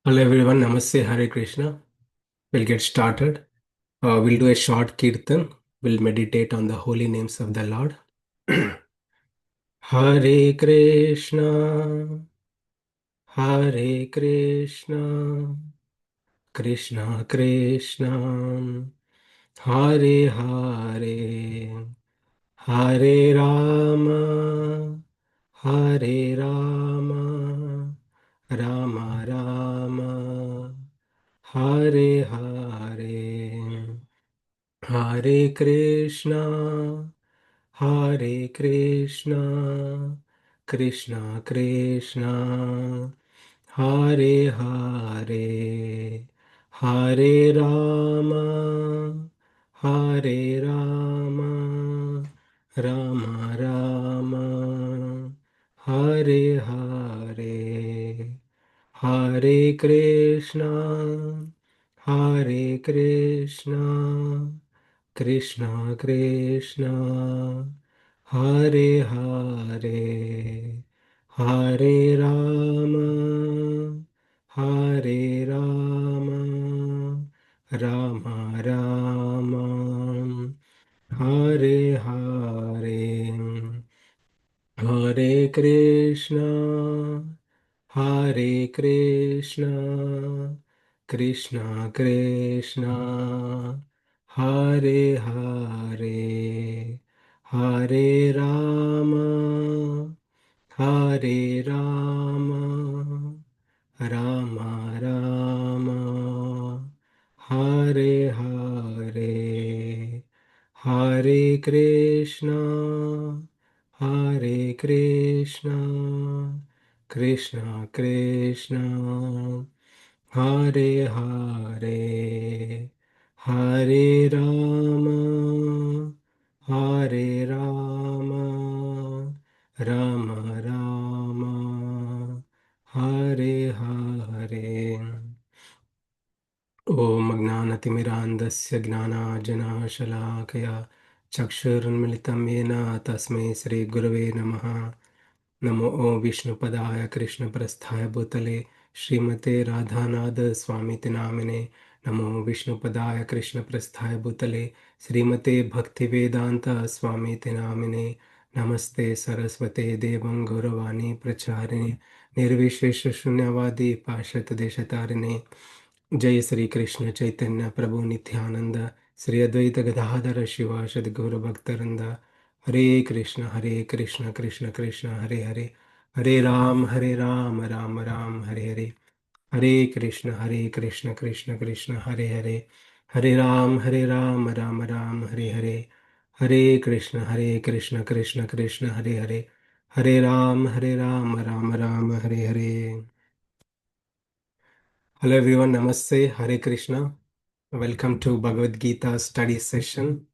Hello everyone, Namaste, Hare Krishna. We'll get started. We'll do a short kirtan. We'll meditate on the holy names of the Lord. Hare Krishna, Hare Krishna, Krishna Krishna, Hare Hare, Hare Rama, Hare Rama, Rama Rama, Hare Hare. Hare Krishna, Hare Krishna, Krishna Krishna, Hare Hare, Hare Rama, Hare Rama, Rama Rama, Hare Hare, Hare Krishna, Hare Krishna, Krishna Krishna, Hare Hare, Hare Rama, Hare Rama, Rama Rama, Hare Hare. Hare Krishna, Hare Krishna, Krishna Krishna, Hare Hare, Hare Rama, Hare Rama, Rama Rama, Hare Hare, Hare Krishna, Hare Krishna, Krishna Krishna, Hare Hare, Hare Rama, Hare Rama, Rama Rama, Hare Hare. ॐ अज्ञानतिमिरान्धस्य ज्ञानार्जनशलाकया चक्षुरुन्मिलितं येन तस्मै श्रीगुरवे नमः। नमो विष्णुपदाय कृष्णप्रस्थाय भूतले श्रीमते राधानाथ स्वामिति नामिने। नमो विष्णुपदाय कृष्णप्रस्थाय भूतले श्रीमते भक्तिवेदांत स्वामिति नामिने। नमस्ते सरस्वते देवं गौरवाणी प्रचारिणे निर्विशेष शून्यवादी पाश्चात्य देशतारिणे। जय श्री कृष्ण चैतन्य प्रभु नित्यानंद श्री अद्वैत गदाधर शिवासदि गौर भक्तवृंद। हरे कृष्ण कृष्ण कृष्ण हरे हरे, हरे राम राम राम हरे हरे। हरे कृष्ण कृष्ण कृष्ण हरे हरे, हरे राम राम राम हरे हरे। हरे कृष्ण कृष्ण कृष्ण हरे हरे, हरे Ram Ram Ram Hare Hare. Hello everyone, Namaste, Hare Krishna. Welcome to Bhagavad Gita study session.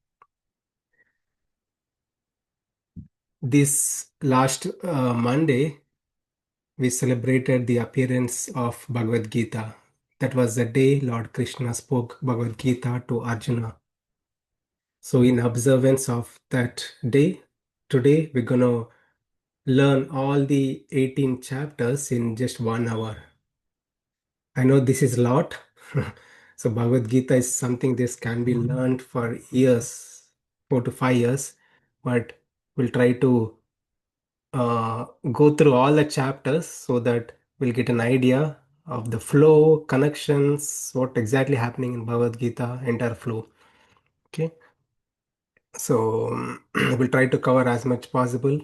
This last Monday, we celebrated the appearance of Bhagavad Gita. That was the day Lord Krishna spoke Bhagavad Gita to Arjuna. So, in observance of that day, today we're going to learn all the 18 chapters in just 1 hour. I know this is a lot. So Bhagavad Gita is something this can be learned for years, 4 to 5 years, but we'll try to go through all the chapters so that we'll get an idea of the flow, connections, what exactly happening in Bhagavad Gita, entire flow. Okay, so we'll try to cover as much possible.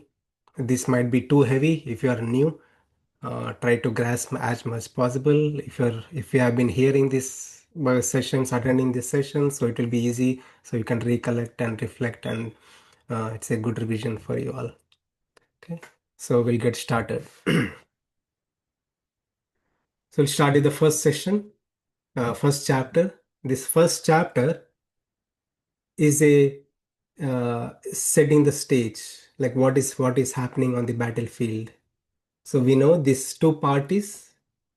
This might be too heavy if you are new. Try to grasp as much possible. If you have been hearing this sessions, attending this session, so it will be easy. So you can recollect and reflect, and it's a good revision for you all. Okay, so we'll get started. So we'll start with the first session, first chapter. This first chapter is a setting the stage, like what is happening on the battlefield. So we know these two parties,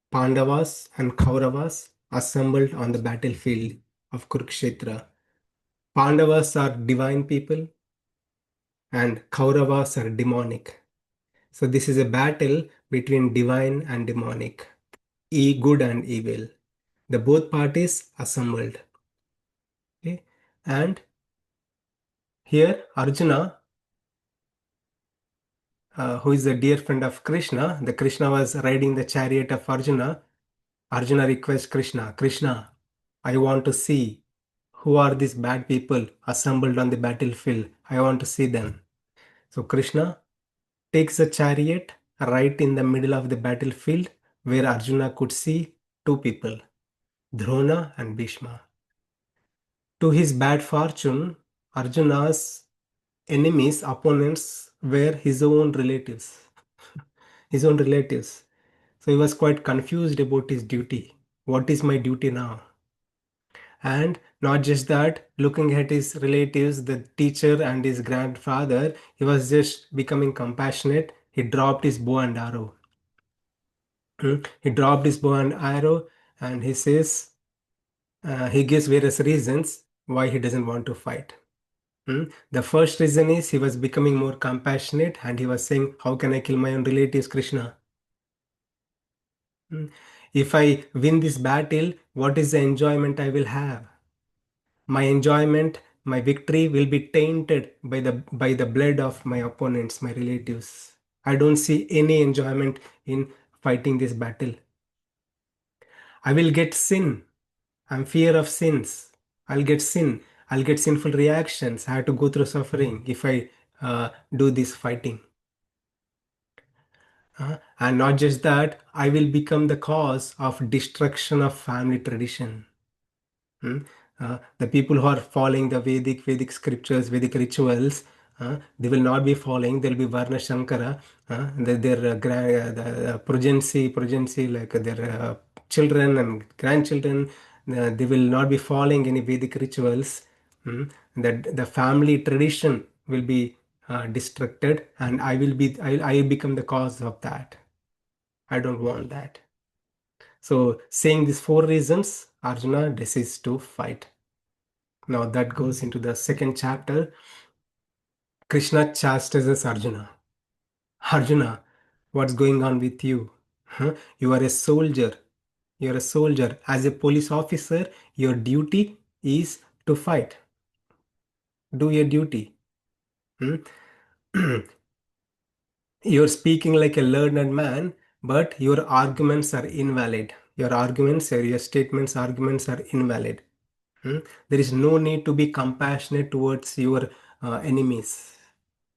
Pandavas and Kauravas, assembled on the battlefield of Kurukshetra. Pandavas are divine people and Kauravas are demonic. So this is a battle between divine and demonic. good and evil. The both parties assembled. Okay? And here Arjuna, who is a dear friend of Krishna, the Krishna was riding the chariot of Arjuna. Arjuna requests Krishna, Krishna, I want to see who are these bad people assembled on the battlefield. I want to see them. So Krishna takes a chariot right in the middle of the battlefield where Arjuna could see two people, Drona and Bhishma. To his bad fortune, Arjuna's enemies, opponents were his own relatives. His own relatives. So he was quite confused about his duty. What is my duty now? And not just that, looking at his relatives, the teacher and his grandfather, he was just becoming compassionate. He dropped his bow and arrow. He dropped his bow and arrow, and he says, he gives various reasons why he doesn't want to fight. The first reason is he was becoming more compassionate and he was saying, how can I kill my own relatives, Krishna? Hmm. If I win this battle, what is the enjoyment I will have? My enjoyment, my victory will be tainted by the blood of my opponents, my relatives. I don't see any enjoyment in fighting this battle. I will get sin. I'm fear of sins. I'll get sin. I'll get sinful reactions. I have to go through suffering if I do this fighting. And not just that, I will become the cause of destruction of family tradition. Hmm? The people who are following the Vedic scriptures, Vedic rituals, they will not be following. They'll be Varna Shankara. The progeny, like their children and grandchildren, they will not be following any Vedic rituals. That the family tradition will be destructed, and I become the cause of that. I don't want that. So, saying these four reasons, Arjuna decides to fight. Now that goes into the second chapter. Krishna chastises Arjuna. Arjuna, what's going on with you? You are a soldier. You are a soldier. As a police officer, your duty is to fight. Do your duty. Hmm? You're speaking like a learned man, but your arguments are invalid. Your arguments or your statements, arguments are invalid. There is no need to be compassionate towards your enemies.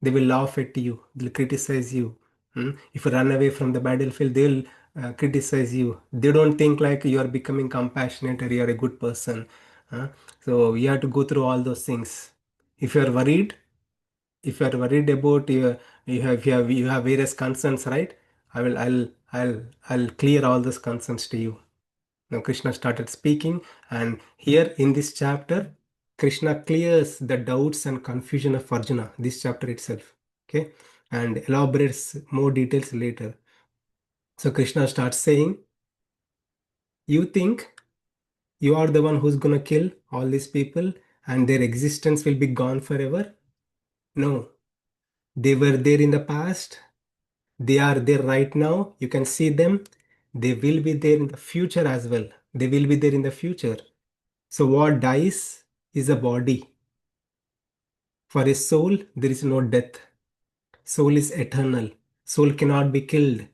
They will laugh at you, they'll criticize you. If you run away from the battlefield, they'll criticize you. They don't think like you are becoming compassionate or you are a good person. Uh, so you have to go through all those things. If you are worried, if you are worried about you have various concerns, right? I'll clear all those concerns to you. Now Krishna started speaking, and here in this chapter, Krishna clears the doubts and confusion of Arjuna, this chapter itself. Okay, and elaborates more details later. So Krishna starts saying, you think you are the one who's gonna kill all these people and their existence will be gone forever? No, they were there in the past. They are there right now. You can see them. They will be there in the future as well. They will be there in the future. So what dies is a body. For a soul, there is no death. Soul is eternal. Soul cannot be killed.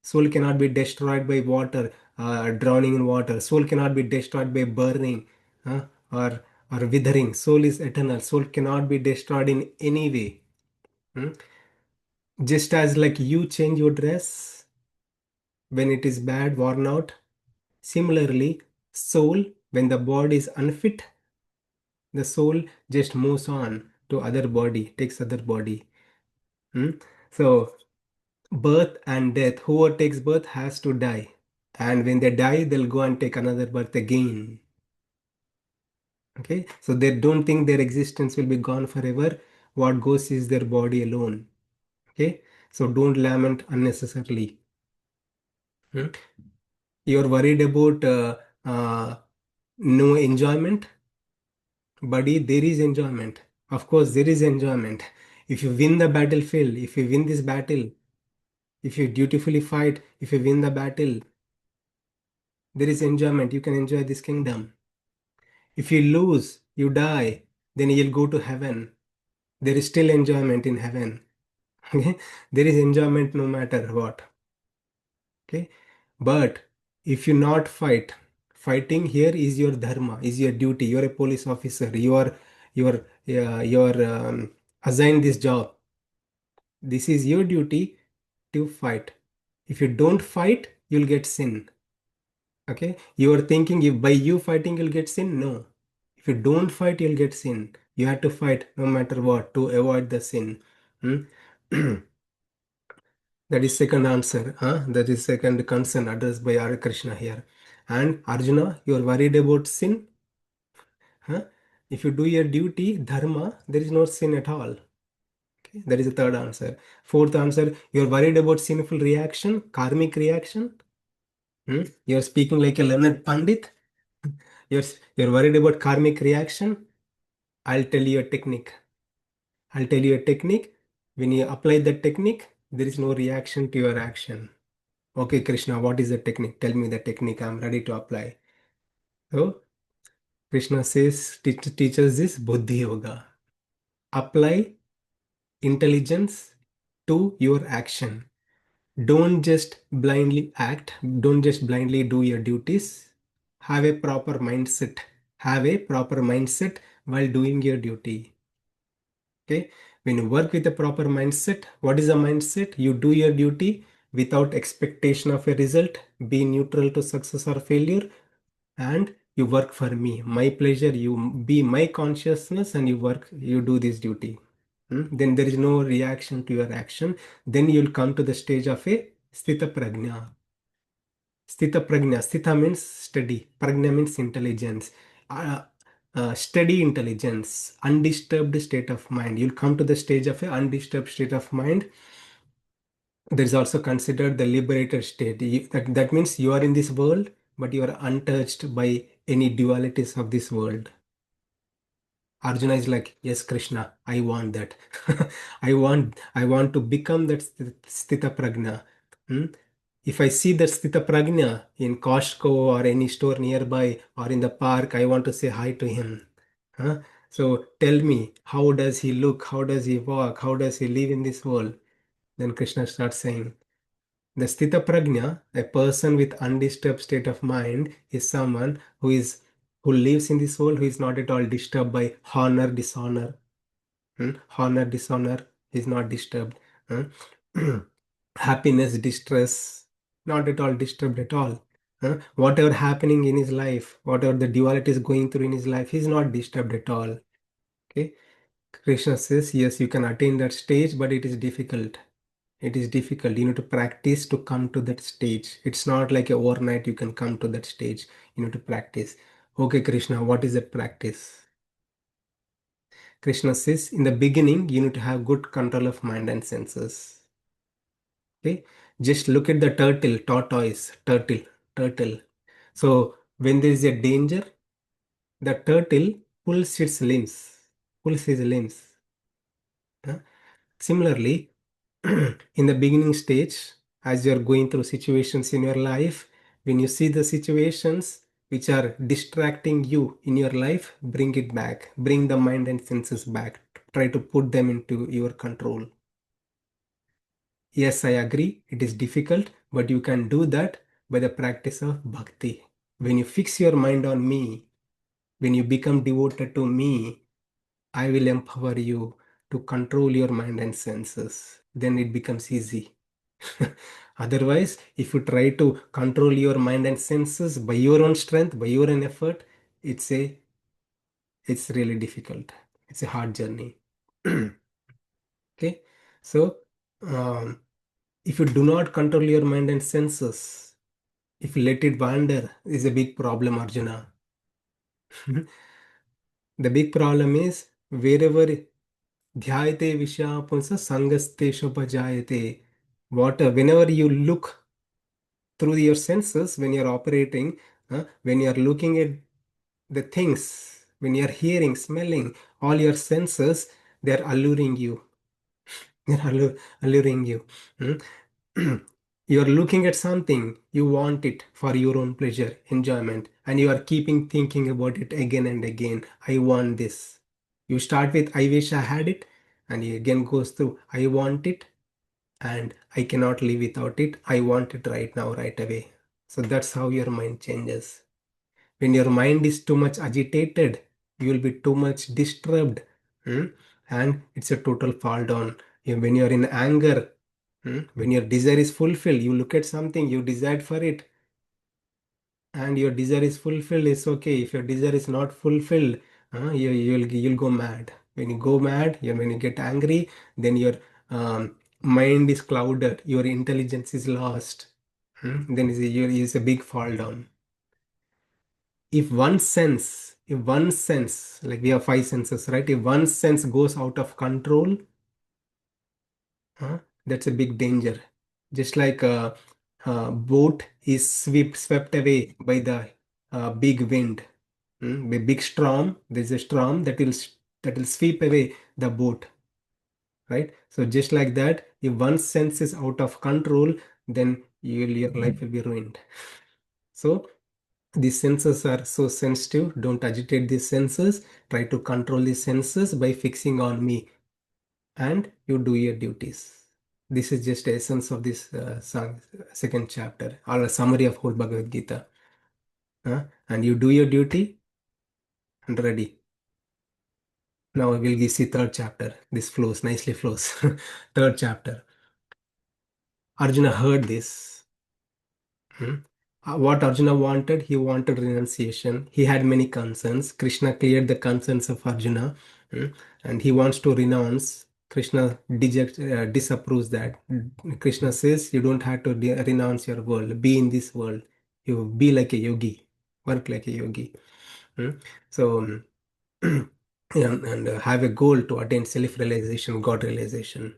Soul cannot be destroyed by water, drowning in water. Soul cannot be destroyed by burning uh, or, or withering. Soul is eternal. Soul cannot be destroyed in any way. Hmm? Just as like you change your dress when it is bad, worn out, similarly, soul, when the body is unfit, the soul just moves on to other body, takes other body. Hmm? So birth and death, whoever takes birth has to die, and when they die they'll go and take another birth again. Okay, so they don't think their existence will be gone forever. What goes is their body alone. Okay, so don't lament unnecessarily. Hmm? You're worried about no enjoyment, buddy. There is enjoyment. Of course there is enjoyment. If you win the battlefield, if you win this battle, if you dutifully fight, if you win the battle, there is enjoyment. You can enjoy this kingdom. If you lose, you die, then you'll go to heaven. There is still enjoyment in heaven. Okay? There is enjoyment no matter what. Okay? But if you not fight, fighting here is your dharma, is your duty. You're a police officer. You are assigned this job. This is your duty to fight. If you don't fight, you'll get sin. Okay? You are thinking if by you fighting you'll get sin? No. If you don't fight, you'll get sin. You have to fight no matter what to avoid the sin. Hmm? That is second answer. Huh? That is second concern addressed by Hare Krishna here. And Arjuna, you are worried about sin? Huh? If you do your duty, dharma, there is no sin at all. Okay? That is the third answer. Fourth answer, you are worried about sinful reaction, karmic reaction. You are speaking like a learned pandit. You're, you're worried about karmic reaction. I'll tell you a technique. I'll tell you a technique. When you apply that technique, there is no reaction to your action. Okay, Krishna, what is the technique? Tell me the technique. I'm ready to apply. So, Krishna says, teaches this Buddhi Yoga. Apply intelligence to your action. Don't just blindly act. Don't just blindly do your duties. Have a proper mindset. Have a proper mindset while doing your duty. Okay, when you work with a proper mindset, what is a mindset? You do your duty without expectation of a result, be neutral to success or failure, and you work for me, my pleasure. You be my consciousness and you work, you do this duty. Then there is no reaction to your action. Then you'll come to the stage of a sthita prajna. Sthita prajna. Sthita means steady. Prajna means intelligence. Uh, steady intelligence, undisturbed state of mind. You'll come to the stage of a undisturbed state of mind. There is also considered the liberated state. That means you are in this world, but you are untouched by any dualities of this world. Arjuna is like, yes, Krishna, I want that. I want to become that sthita prajna. Hmm? If I see that sthita prajna in Costco or any store nearby or in the park, I want to say hi to him. Huh? So tell me, how does he look? How does he walk? How does he live in this world? Then Krishna starts saying, the sthita prajna, a person with undisturbed state of mind, is someone who lives in this world, who is not at all disturbed by honor, dishonor. Honor, dishonor is not disturbed. Huh? Happiness, distress, not at all disturbed at all. Whatever happening in his life, whatever the duality is going through in his life, he's not disturbed at all. Okay. Krishna says, yes, you can attain that stage, but it is difficult. It is difficult. You need to practice to come to that stage. It's not like a overnight you can come to that stage. You need to practice. Okay, Krishna, what is that practice? Krishna says, in the beginning, you need to have good control of mind and senses. Okay, just look at the turtle. So when there is a danger, the turtle pulls its limbs, pulls his limbs. Huh? Similarly, in the beginning stage, as you're going through situations in your life, when you see the situations which are distracting you in your life, bring it back, bring the mind and senses back, try to put them into your control. Yes, I agree, it is difficult, but you can do that by the practice of bhakti. When you fix your mind on me, when you become devoted to me, I will empower you to control your mind and senses. Then it becomes easy. Otherwise, if you try to control your mind and senses by your own strength, by your own effort, it's really difficult. It's a hard journey. Okay, so um, if you do not control your mind and senses, if you let it wander, is a big problem, Arjuna. The big problem is wherever dhyayate vishyapunsa sangaste shobhajayate. Whenever you look through your senses, when you're operating, when you're looking at the things, when you're hearing, smelling, all your senses, they're alluring you. They're alluring you. Hmm? You're looking at something, you want it for your own pleasure, enjoyment, and you are keeping thinking about it again and again. I want this. You start with I wish I had it, and you again goes through I want it, and I cannot live without it. I want it right now, right away. So that's how your mind changes. When your mind is too much agitated, you will be too much disturbed, hmm? And it's a total fall down. When you're in anger, when your desire is fulfilled, you look at something, you desired for it, and your desire is fulfilled, it's okay. If your desire is not fulfilled, you'll go mad. When you go mad, when you get angry, then your mind is clouded, your intelligence is lost. Then is a big fall down. If one sense, like we have five senses, right? If one sense goes out of control, that's a big danger. Just like a boat is swept away by the big wind, the big storm. There's a storm that will sweep away the boat, right? So just like that, if one sense is out of control, then your life will be ruined. So these senses are so sensitive. Don't agitate these senses. Try to control these senses by fixing on me, and you do your duties. This is just the essence of this second chapter, or a summary of whole Bhagavad Gita. And you do your duty and ready. Now we will see third chapter. This flows, nicely flows. Third chapter. Arjuna heard this. Hmm. What Arjuna wanted, he wanted renunciation. He had many concerns. Krishna cleared the concerns of Arjuna, hmm, and he wants to renounce. Krishna disapproves that. Krishna says, you don't have to renounce your world. Be in this world. You be like a yogi. Work like a yogi. Hmm. So, and have a goal to attain self-realization, God realization.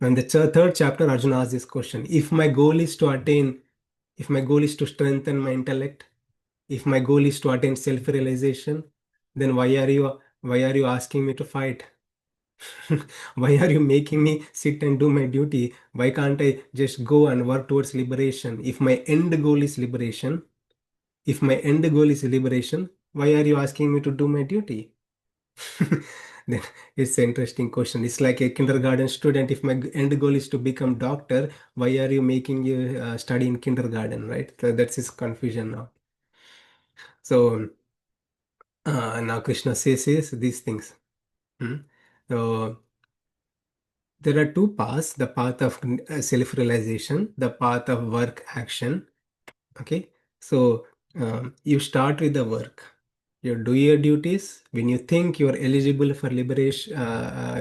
When the third chapter, Arjuna asks this question: if my goal is to strengthen my intellect, if my goal is to attain self-realization, then why are you asking me to fight? Why are you making me sit and do my duty? Why can't I just go and work towards liberation? If my end goal is liberation, why are you asking me to do my duty? Then it's an interesting question. It's like a kindergarten student. If my end goal is to become doctor, why are you making you study in kindergarten, right? So that's his confusion now. So now Krishna says these things. Hmm? So there are two paths: the path of self-realization, the path of work action. Okay, so you start with the work. You do your duties. When you think you are eligible for liberation,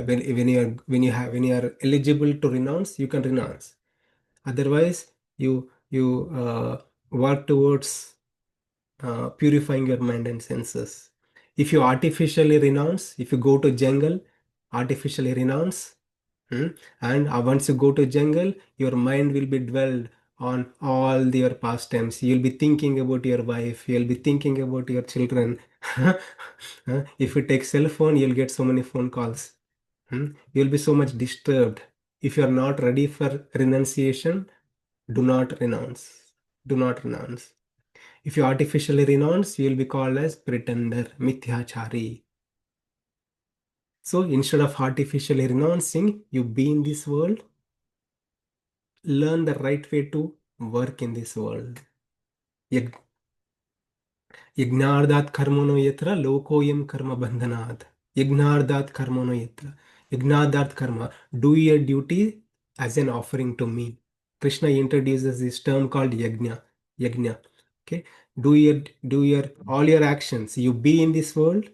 when you are eligible to renounce, you can renounce. Otherwise, you work towards purifying your mind and senses. If you artificially renounce, if you go to jungle, artificially renounce, and once you go to jungle, your mind will be dwelled on all your pastimes. You'll be thinking about your wife. You'll be thinking about your children. If you take cell phone, you'll get so many phone calls. You'll be so much disturbed. If you're not ready for renunciation, do not renounce. Do not renounce. If you artificially renounce, you will be called as pretender, mithyachari. So instead of artificially renouncing, you be in this world, learn the right way to work in this world. Yag- Yagnardat karmono yatra lokoyam karma bandhanat. Yagnardat karmono yatra. Yagnardat karma. Do your duty as an offering to me. Krishna introduces this term called yajna. Yajna. Okay. Do your all your actions. You be in this world,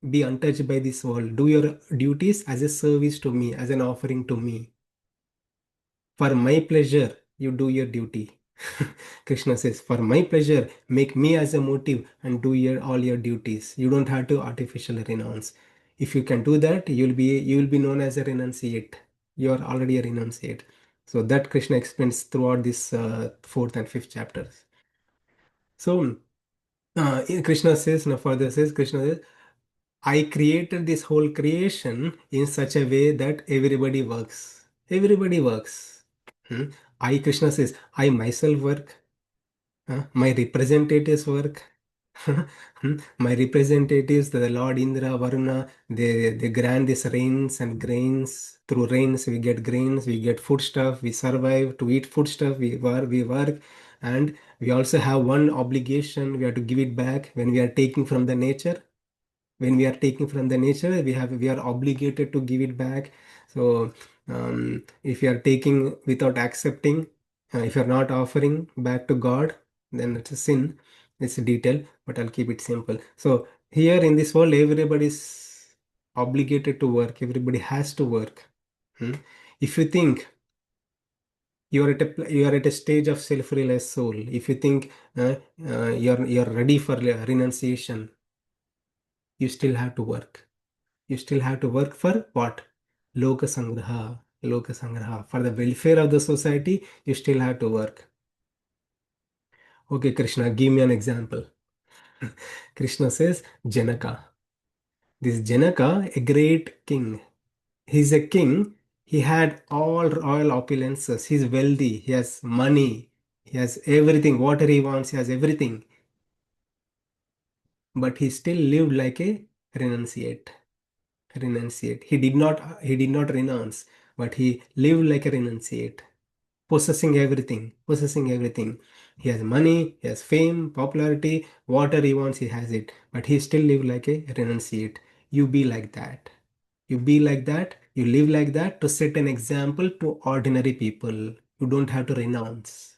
be untouched by this world. Do your duties as a service to me, as an offering to me. For my pleasure, you do your duty. Krishna says, for my pleasure, make me as a motive and do all your duties. You don't have to artificially renounce. If you can do that, you will be known as a renunciate. You are already a renunciate. So that Krishna explains throughout this fourth and fifth chapters. So Krishna says, now further says, Krishna says, I created this whole creation in such a way that everybody works. Everybody works. Hmm? I, Krishna says, I myself work. My representatives work. My representatives, the Lord Indra, Varuna, they grant these rains and grains. Through rains, we get grains, we get food stuff, we survive to eat food stuff, we work, and we also have one obligation, we have to give it back when we are taking from the nature. When we are taking from the nature, we are obligated to give it back. So if you are taking without accepting, if you are not offering back to God, then it's a sin. It's a detail, but I'll keep it simple. So here in this world, everybody is obligated to work, everybody has to work. Hmm? If you think you are at a stage of self-realized soul, if you think you're ready for renunciation, you still have to work. You still have to work for what? Loka Sangraha. Loka Sangraha. For the welfare of the society, you still have to work. Okay, Krishna, give me an example. Krishna says, Janaka. This Janaka, a great king. He's a king. He had all royal opulences. He's wealthy. He has money. He has everything. Whatever he wants, he has everything. But he still lived like a renunciate. Renunciate. He did not renounce, but he lived like a renunciate, possessing everything. He has money, he has fame, popularity, whatever he wants, he has it. But he still live like a renunciate. You be like that. You be like that. You live like that to set an example to ordinary people. You don't have to renounce.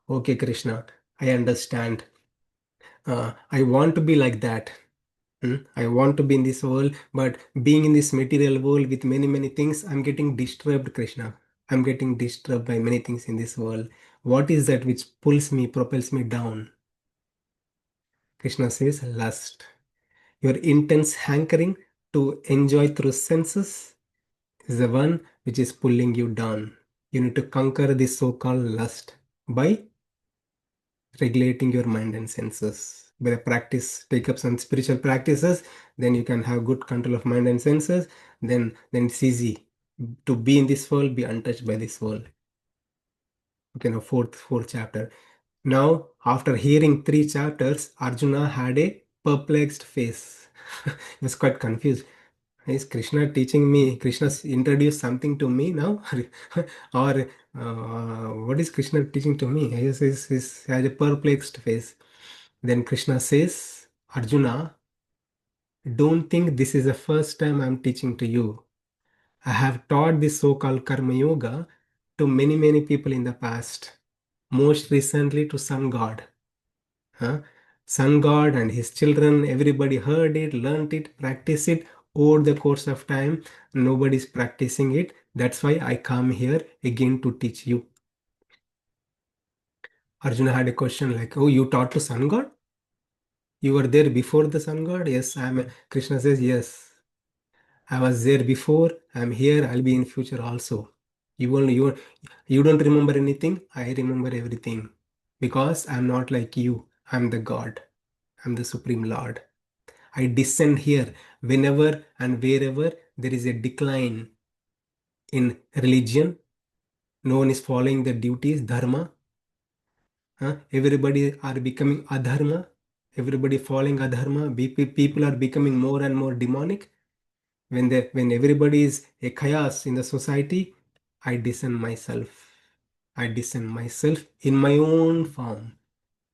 Okay, Krishna, I understand. I want to be like that. I want to be in this world, but being in this material world with many, many things, I'm getting disturbed, Krishna. I'm getting disturbed by many things in this world. What is that which pulls me, propels me down? Krishna says, lust. Your intense hankering to enjoy through senses is the one which is pulling you down. You need to conquer this so-called lust by regulating your mind and senses. By the practice, take up some spiritual practices, then you can have good control of mind and senses. Then it's easy to be in this world, be untouched by this world. Okay, now fourth chapter. Now, after hearing three chapters, Arjuna had a perplexed face. He was quite confused. Is Krishna teaching me? Krishna introduced something to me now, or what is Krishna teaching to me? He has a perplexed face. Then Krishna says, Arjuna, don't think this is the first time I'm teaching to you. I have taught this so-called Karma Yoga to many, many people in the past. Most recently to Sun God. Huh? Sun God and his children, everybody heard it, learnt it, practiced it over the course of time. Nobody's practicing it. That's why I come here again to teach you. Arjuna had a question like, oh, you taught to Sun God? You were there before the Sun God? Yes, Krishna says, yes. I was there before, I'm here, I'll be in future also. You don't remember anything, I remember everything. Because I'm not like you, I'm the God, I'm the Supreme Lord. I descend here whenever and wherever there is a decline in religion, no one is following the duties, dharma. Everybody are becoming adharma, everybody following adharma, people are becoming more and more demonic. When everybody is a chaos in the society, I descend myself. I descend myself in my own form.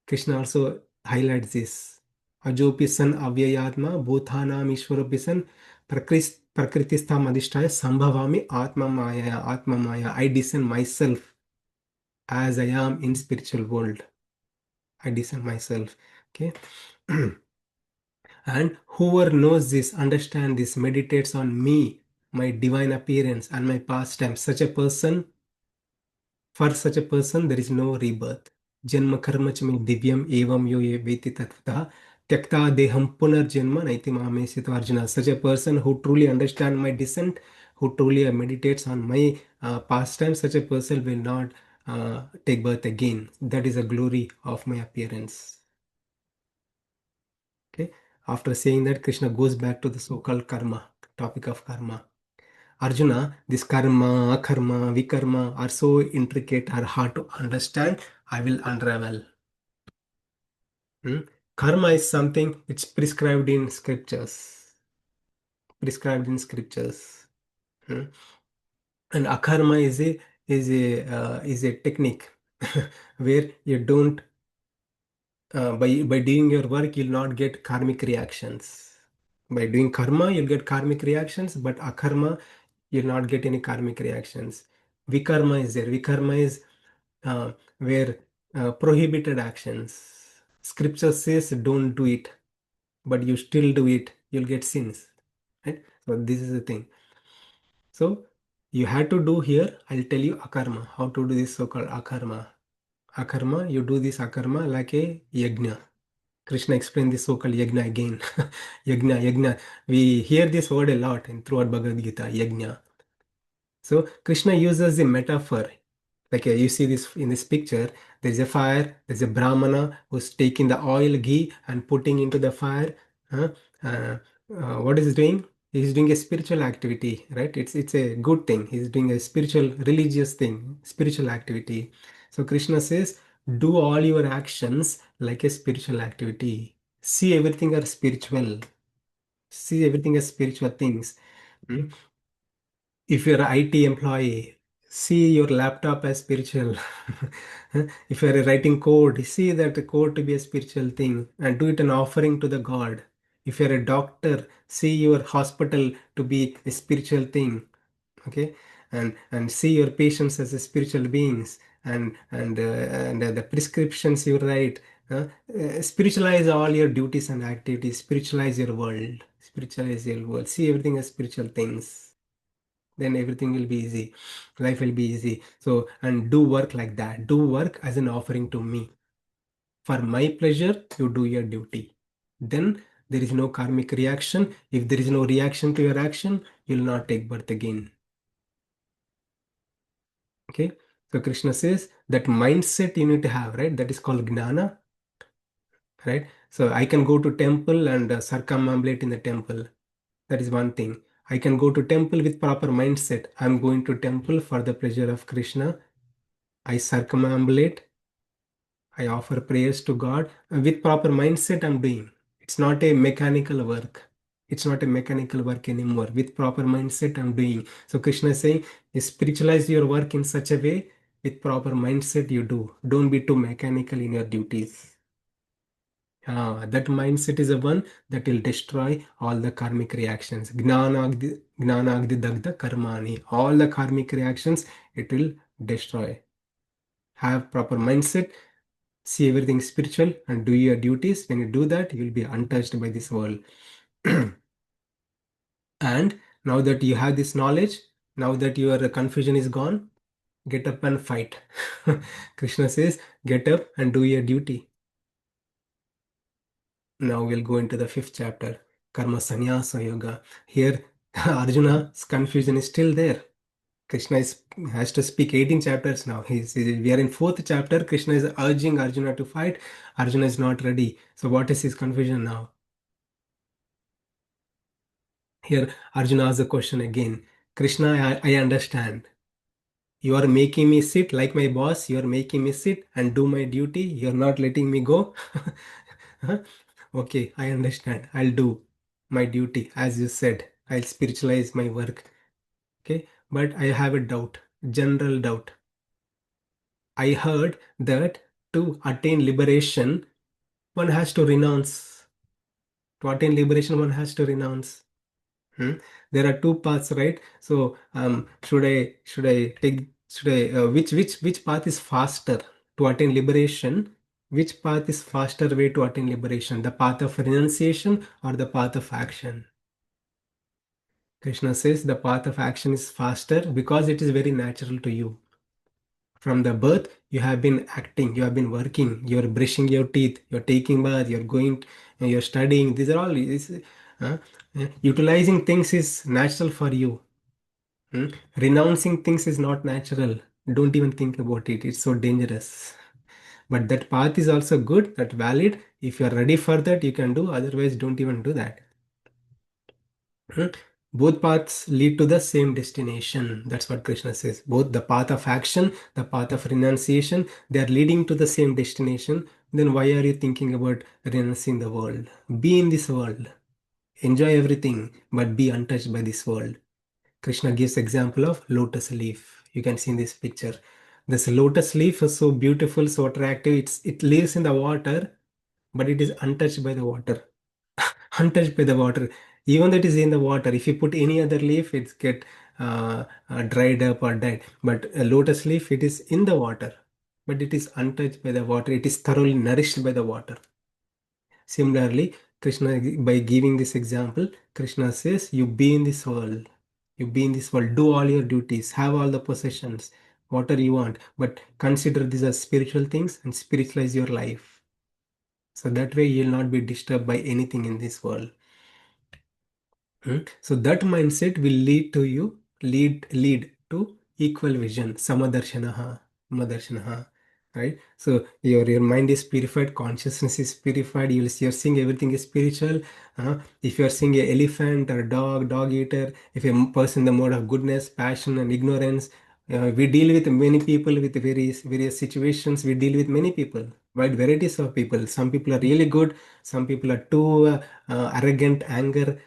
Krishna also highlights this. Ajopi san avyayatma bhuthanam ishwaropi san prakritistham adhishtaya sambhavami atma maya. I descend myself as I am in spiritual world. I descend myself. Okay. And whoever knows this, understands this, meditates on me, my divine appearance, and my pastime, for such a person, there is no rebirth. Janma karma chami divyam evam yo ye veti tatvata tyakta deham punarjanma naiti mamesita Arjuna. Such a person who truly understands my descent, who truly meditates on my pastime, such a person will not take birth again. That is the glory of my appearance. Okay. After saying that, Krishna goes back to the so-called karma, topic of karma. Arjuna, this karma, akarma, vikarma are so intricate or hard to understand. I will unravel. Hmm? Karma is something it's prescribed in scriptures. Prescribed in scriptures. Hmm? And akarma is a technique where you don't by doing your work you'll not get karmic reactions. By doing karma you'll get karmic reactions, but akarma you'll not get any karmic reactions. Vikarma is there. Vikarma is where prohibited actions. Scripture says don't do it, but you still do it, you'll get sins. Right? So this is the thing. So you had to do here. I'll tell you akarma, how to do this so-called akarma. Akarma, you do this akarma like a yajna. Krishna explained this so-called yajna again. Yajna, yajna. We hear this word a lot in throughout Bhagavad Gita, yajna. So Krishna uses the metaphor. Like you see this in this picture, there's a fire, there's a Brahmana who's taking the oil, ghee, and putting into the fire. Huh? Uh, what is he doing? He's doing a spiritual activity, right? It's a good thing. He's doing a spiritual, religious thing, spiritual activity. So Krishna says, do all your actions like a spiritual activity. See everything as spiritual. See everything as spiritual things. Hmm? If you're an IT employee, see your laptop as spiritual. If you're writing code, see that the code to be a spiritual thing and do it an offering to the God. If you're a doctor, see your hospital to be a spiritual thing. Okay, and see your patients as a spiritual beings, and the prescriptions you write. Spiritualize all your duties and activities. Spiritualize your world. Spiritualize your world. See everything as spiritual things, then everything will be easy, life will be easy. So, and do work like that, do work as an offering to me. For my pleasure you do your duty, then there is no karmic reaction. If there is no reaction to your action, you will not take birth again. Okay, so Krishna says that mindset you need to have, right? That is called gnana, right? So I can go to temple and circumambulate in the temple. That is one thing. I can go to temple with proper mindset. I'm going to temple for the pleasure of Krishna. I circumambulate, I offer prayers to God with proper mindset. I'm doing. It's not a mechanical work. It's not a mechanical work anymore. With proper mindset, I'm doing. So Krishna is saying, you spiritualize your work in such a way with proper mindset you do. Don't be too mechanical in your duties. That mindset is the one that will destroy all the karmic reactions. Gnana agdi dagda karmani. All the karmic reactions, it will destroy. Have proper mindset, see everything spiritual, and do your duties. When you do that, you will be untouched by this world. And now that you have this knowledge, now that your confusion is gone, get up and fight. Krishna says, get up and do your duty. Now we'll go into the fifth chapter, Karma Sannyasa Yoga. Here, Arjuna's confusion is still there. Krishna has to speak 18 chapters now. We are in fourth chapter. Krishna is urging Arjuna to fight. Arjuna is not ready. So what is his confusion now? Here, Arjuna asks the question again. Krishna, I understand. You are making me sit like my boss. You are making me sit and do my duty. You are not letting me go. Huh? Okay, I understand. I'll do my duty as you said. I'll spiritualize my work. Okay, but I have a doubt, general doubt. I heard that to attain liberation, one has to renounce. To attain liberation, one has to renounce. Hmm? There are two paths, right? So, which path is faster to attain liberation? Which path is faster way to attain liberation? The path of renunciation or the path of action? Krishna says the path of action is faster because it is very natural to you. From the birth, you have been acting, you have been working, you're brushing your teeth, you're taking bath, you're going, you're studying. These are all uh, utilizing things is natural for you. Hmm? Renouncing things is not natural. Don't even think about it. It's so dangerous. But that path is also good, that valid. If you are ready for that, you can do. Otherwise, don't even do that. Hmm? Both paths lead to the same destination. That's what Krishna says. Both the path of action, the path of renunciation, they are leading to the same destination. Then why are you thinking about renouncing the world? Be in this world. Enjoy everything, but be untouched by this world. Krishna gives example of lotus leaf. You can see in this picture. This lotus leaf is so beautiful, so attractive. It lives in the water, but it is untouched by the water. Untouched by the water. Even though it is in the water, if you put any other leaf, it's get dried up or dead. But a lotus leaf, it is in the water, but it is untouched by the water. It is thoroughly nourished by the water. Similarly, Krishna, by giving this example, Krishna says, you be in this world. You be in this world, do all your duties, have all the possessions, whatever you want, but consider these as spiritual things and spiritualize your life. So that way you'll not be disturbed by anything in this world. So that mindset will lead to equal vision, samadarshanaha, right? So your mind is purified, consciousness is purified. You're seeing everything is spiritual. If you're seeing a elephant or a dog eater, if a person in the mode of goodness, passion, and ignorance, we deal with many people with various situations. We deal with many people, wide varieties of people. Some people are really good. Some people are too arrogant, anger.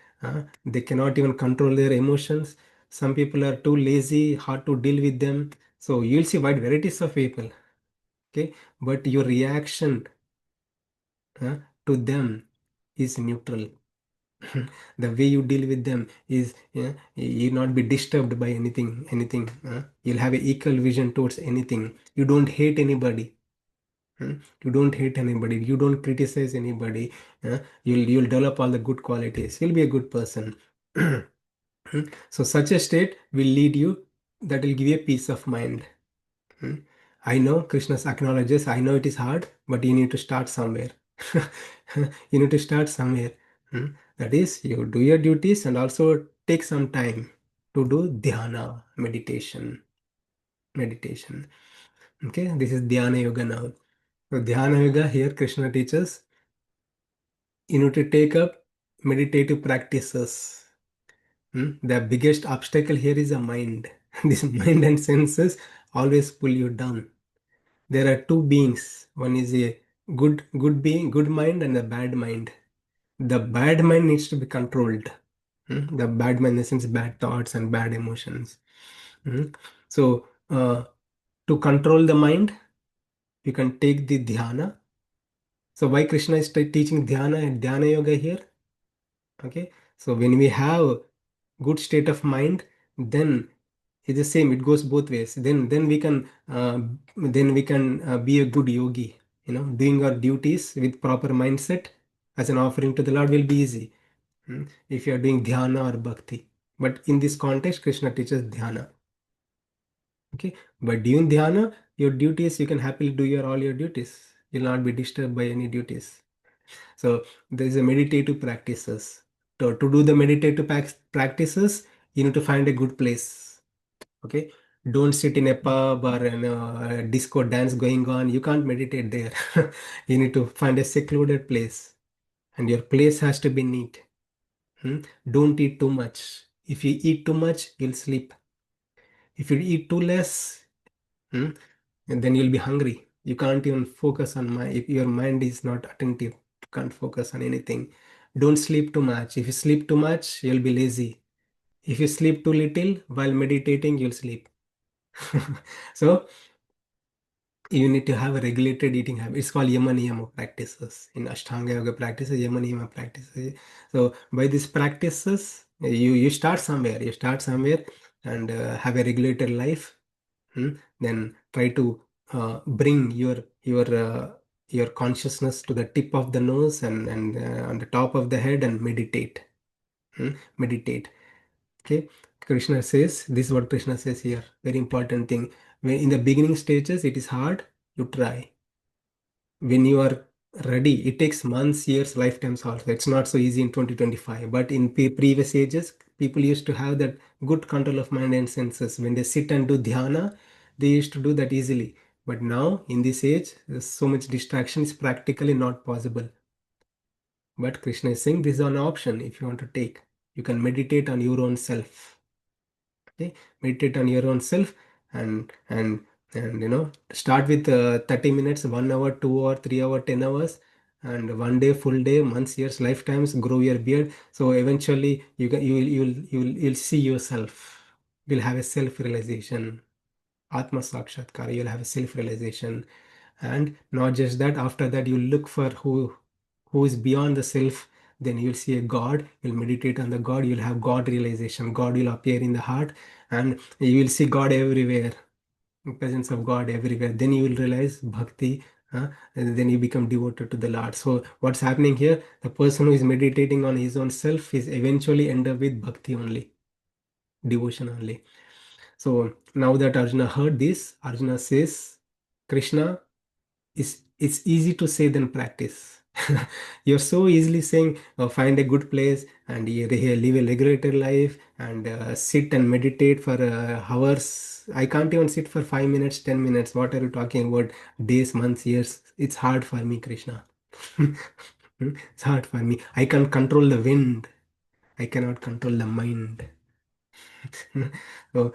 They cannot even control their emotions. Some people are too lazy, hard to deal with them. So you'll see wide varieties of people. Okay, but your reaction uh, to them is neutral. The way you deal with them is, you'll not be disturbed by anything. You'll have an equal vision towards anything. You don't hate anybody. You don't hate anybody. You don't criticize anybody. You'll develop all the good qualities. You'll be a good person. So such a state will lead you, that will give you a peace of mind. Hmm. I know Krishna acknowledges, I know it is hard, but you need to start somewhere. You need to start somewhere. Hmm. That is, you do your duties and also take some time to do dhyana, meditation. Okay, this is dhyana yoga now. So dhyana yoga here Krishna teaches you need to take up meditative practices. The biggest obstacle here is the mind. This mind and senses always pull you down. There are two beings. One is a good being, good mind, and a bad mind. The bad mind needs to be controlled. The bad mind, in the sense, bad thoughts and bad emotions. Hmm. So, to control the mind, you can take the dhyana. So, why Krishna is teaching dhyana and dhyana yoga here? Okay. So, when we have good state of mind, then it's the same. It goes both ways. Then we can be a good yogi. Doing our duties with proper mindset as an offering to the Lord will be easy. If you are doing dhyana or bhakti. But in this context, Krishna teaches dhyana. Okay. By doing dhyana, your duties, you can happily do all your duties. You'll not be disturbed by any duties. So there is a meditative practices. To do the meditative practices, you need to find a good place. Okay, don't sit in a pub or in a disco dance going on. You can't meditate there. You need to find a secluded place, and your place has to be neat. Don't eat too much. If you eat too much, you'll sleep. If you eat too less, hmm, and then you'll be hungry. You can't even focus on if your mind is not attentive. You can't focus on anything. Don't sleep too much. If you sleep too much, you'll be lazy. If you sleep too little while meditating, you'll sleep. So you need to have a regulated eating habit. It's called yama niyama practices. In Ashtanga yoga practices, yama niyama practices. So by these practices, you start somewhere. You start somewhere and have a regulated life. Then try to bring your consciousness to the tip of the nose and on the top of the head and meditate. Meditate. Okay. Krishna says, this is what Krishna says here. Very important thing. When in the beginning stages, it is hard. You try. When you are ready, it takes months, years, lifetimes also. It's not so easy in 2025. But in previous ages, people used to have that good control of mind and senses. When they sit and do dhyana, they used to do that easily. But now, in this age, there's so much distraction, it's practically not possible. But Krishna is saying this is an option if you want to take. You can meditate on your own self. Okay, meditate on your own self, and start with 30 minutes, 1 hour, 2 hour, 3 hour, 10 hours, and one day, full day, months, years, lifetimes. Grow your beard, so eventually you'll see yourself. You'll have a self realization, atma sakshatkar. You'll have a self realization, and not just that. After that, you look for who is beyond the self. Then you'll see a God. You'll meditate on the God. You'll have God realization. God will appear in the heart, and you will see God everywhere, the presence of God everywhere. Then you will realize bhakti, and then you become devoted to the Lord. So what's happening here? The person who is meditating on his own self is eventually end up with bhakti only, devotion only. So now that Arjuna heard this, Arjuna says, Krishna, it's easy to say than practice. You're so easily saying, find a good place and you live a regulated life and sit and meditate for hours. I can't even sit for 5 minutes, 10 minutes. What are you talking about? Days, months, years. It's hard for me, Krishna. It's hard for me. I can control the wind. I cannot control the mind. so,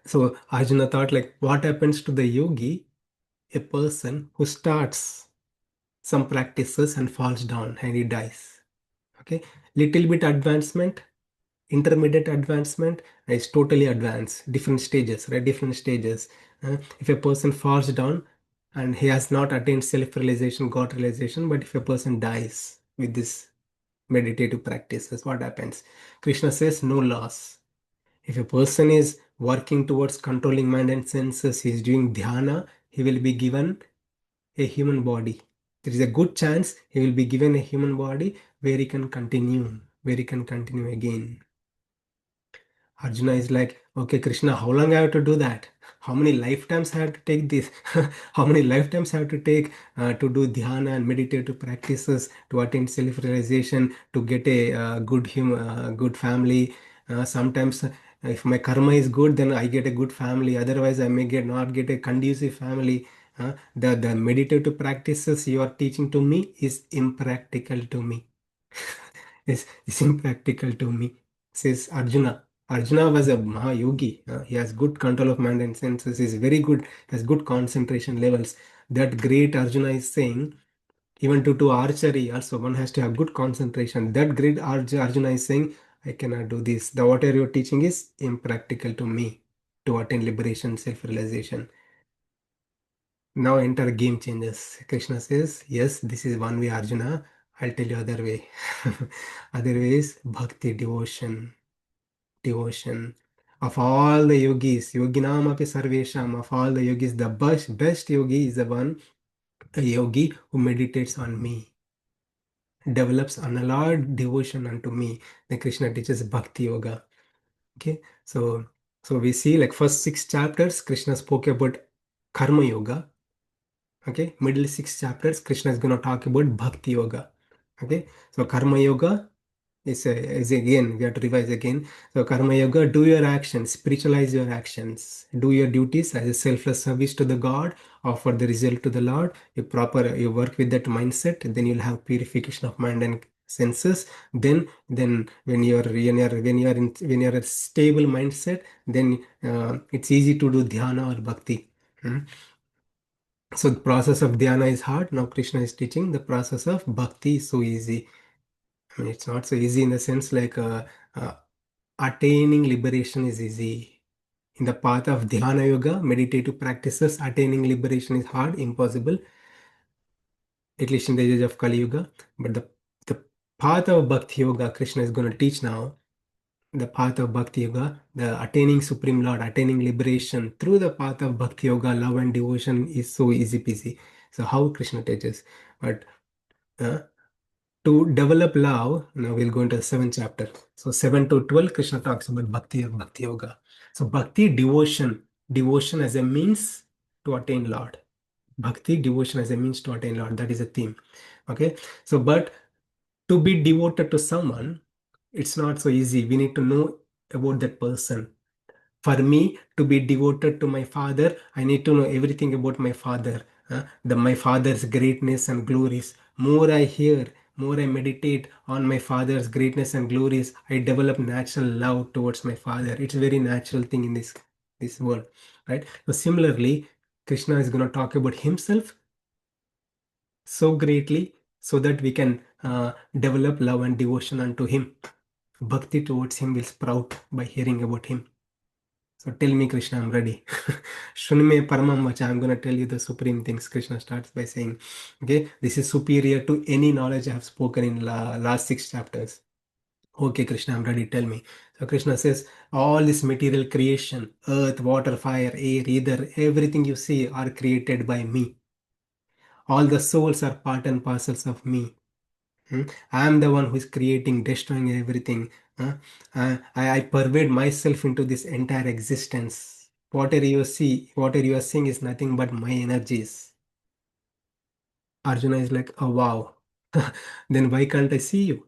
so Arjuna thought, like, what happens to the yogi? A person who starts some practices and falls down and he dies. Okay, little bit advancement, intermediate advancement, is totally advanced. Different stages, right? Different stages. If a person falls down and he has not attained self-realization, God realization, but if a person dies with this meditative practices, what happens? Krishna says no loss. If a person is working towards controlling mind and senses, he is doing dhyana, he will be given a human body. There is a good chance he will be given a human body where he can continue again. Arjuna is like, okay, Krishna, how long I have to do that? How many lifetimes I have to take this? How many lifetimes I have to take to do dhyana and meditative practices, to attain self-realization, to get a good family? Sometimes, if my karma is good, then I get a good family. Otherwise, I may not get a conducive family. The meditative practices you are teaching to me is impractical to me. Is impractical to me, says Arjuna. Arjuna was a Mahayogi. He has good control of mind and senses. He's very good, has good concentration levels. That great Arjuna is saying, even to do archery, also one has to have good concentration. That great Arjuna is saying, I cannot do this. The whatever you're teaching is impractical to me to attain liberation, self-realization. Now enter game changes. Krishna says, yes, this is one way, Arjuna. I'll tell you other way. Other way is bhakti, devotion. Devotion. Of all the yogis, yoginam api sarvesham, of all the yogis, the best yogi is the one, a yogi who meditates on me, develops unalloyed devotion unto me. Then Krishna teaches bhakti yoga. Okay, so we see like first 6 chapters, Krishna spoke about karma yoga. Okay, middle 6 chapters, Krishna is going to talk about bhakti yoga. Okay, so karma yoga is again, we have to revise again. So karma yoga, do your actions, spiritualize your actions, do your duties as a selfless service to the God, offer the result to the Lord. You work with that mindset, then you'll have purification of mind and senses. Then when you're a stable mindset, then it's easy to do dhyana or bhakti. Hmm. So the process of dhyana is hard. Now Krishna is teaching the process of bhakti is so easy. I mean, it's not so easy in the sense like uh, attaining liberation is easy. In the path of dhyana yoga, meditative practices, attaining liberation is hard, impossible, at least in the age of Kali Yuga. But the path of Bhakti Yoga, Krishna is going to teach now. The path of Bhakti Yoga, the attaining Supreme Lord, attaining liberation through the path of Bhakti Yoga, love and devotion is so easy peasy. So, how Krishna teaches. But uh, to develop love, now we'll go into the 7th chapter. So 7 to 12, Krishna talks about Bhakti Yoga. So Bhakti, devotion as a means to attain Lord. Bhakti, devotion as a means to attain Lord. That is a theme. Okay. So, but to be devoted to someone, it's not so easy. We need to know about that person. For me to be devoted to my father, I need to know everything about my father. My father's greatness and glories. More I hear, more I meditate on my Father's greatness and glories, I develop natural love towards my Father. It's a very natural thing in this world, right? So similarly, Krishna is going to talk about himself so greatly so that we can develop love and devotion unto him. Bhakti towards him will sprout by hearing about him. So tell me, Krishna, I'm ready. Shunme paramam vacha. I'm going to tell you the supreme things. Krishna starts by saying, okay, this is superior to any knowledge I have spoken in last 6 chapters. Okay, Krishna, I'm ready. Tell me. So Krishna says, all this material creation, earth, water, fire, air, ether, everything you see are created by me. All the souls are part and parcels of me. I am the one who is creating, destroying everything. I pervade myself into this entire existence. Whatever you see, whatever you are seeing is nothing but my energies. Arjuna is like, oh wow. Then why can't I see you?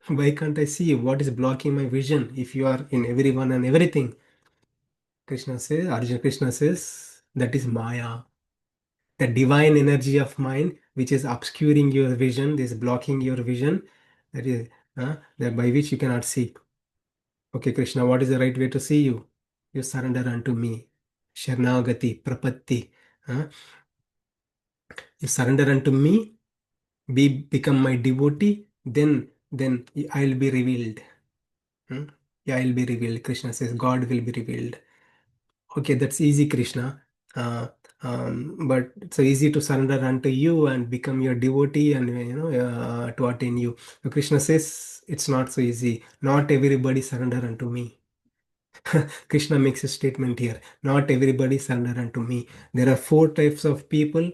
Why can't I see you? What is blocking my vision if you are in everyone and everything? Krishna says, that is Maya. The divine energy of mind, which is obscuring your vision, this blocking your vision, that is that by which you cannot see. Okay, Krishna, what is the right way to see you? You surrender unto me. Sharnagati, Prapatti. Huh? You surrender unto me, become my devotee, then I'll be revealed. Hmm? Yeah, I'll be revealed. Krishna says, God will be revealed. Okay, that's easy, Krishna. Uh, but it's so easy to surrender unto you and become your devotee and to attain you. So Krishna says it's not so easy. Not everybody surrender unto me. Krishna makes a statement here. Not everybody surrender unto me. There are 4 types of people.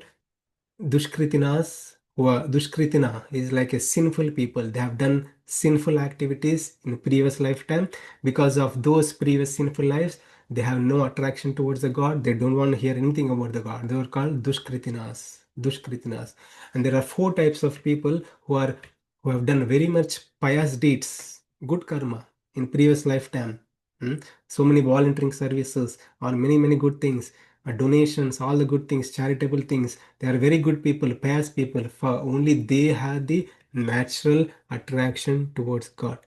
Dushkritinas, who are Dushkritina is like a sinful people. They have done sinful activities in previous lifetime. Because of those previous sinful lives, they have no attraction towards the God. They don't want to hear anything about the God. They are called Dushkritinas. Dushkritinas. And there are 4 types of people who have done very much pious deeds, good karma in previous lifetime. Hmm? So many volunteering services or many good things, donations, all the good things, charitable things. They are very good people, pious people. For only they have the natural attraction towards God.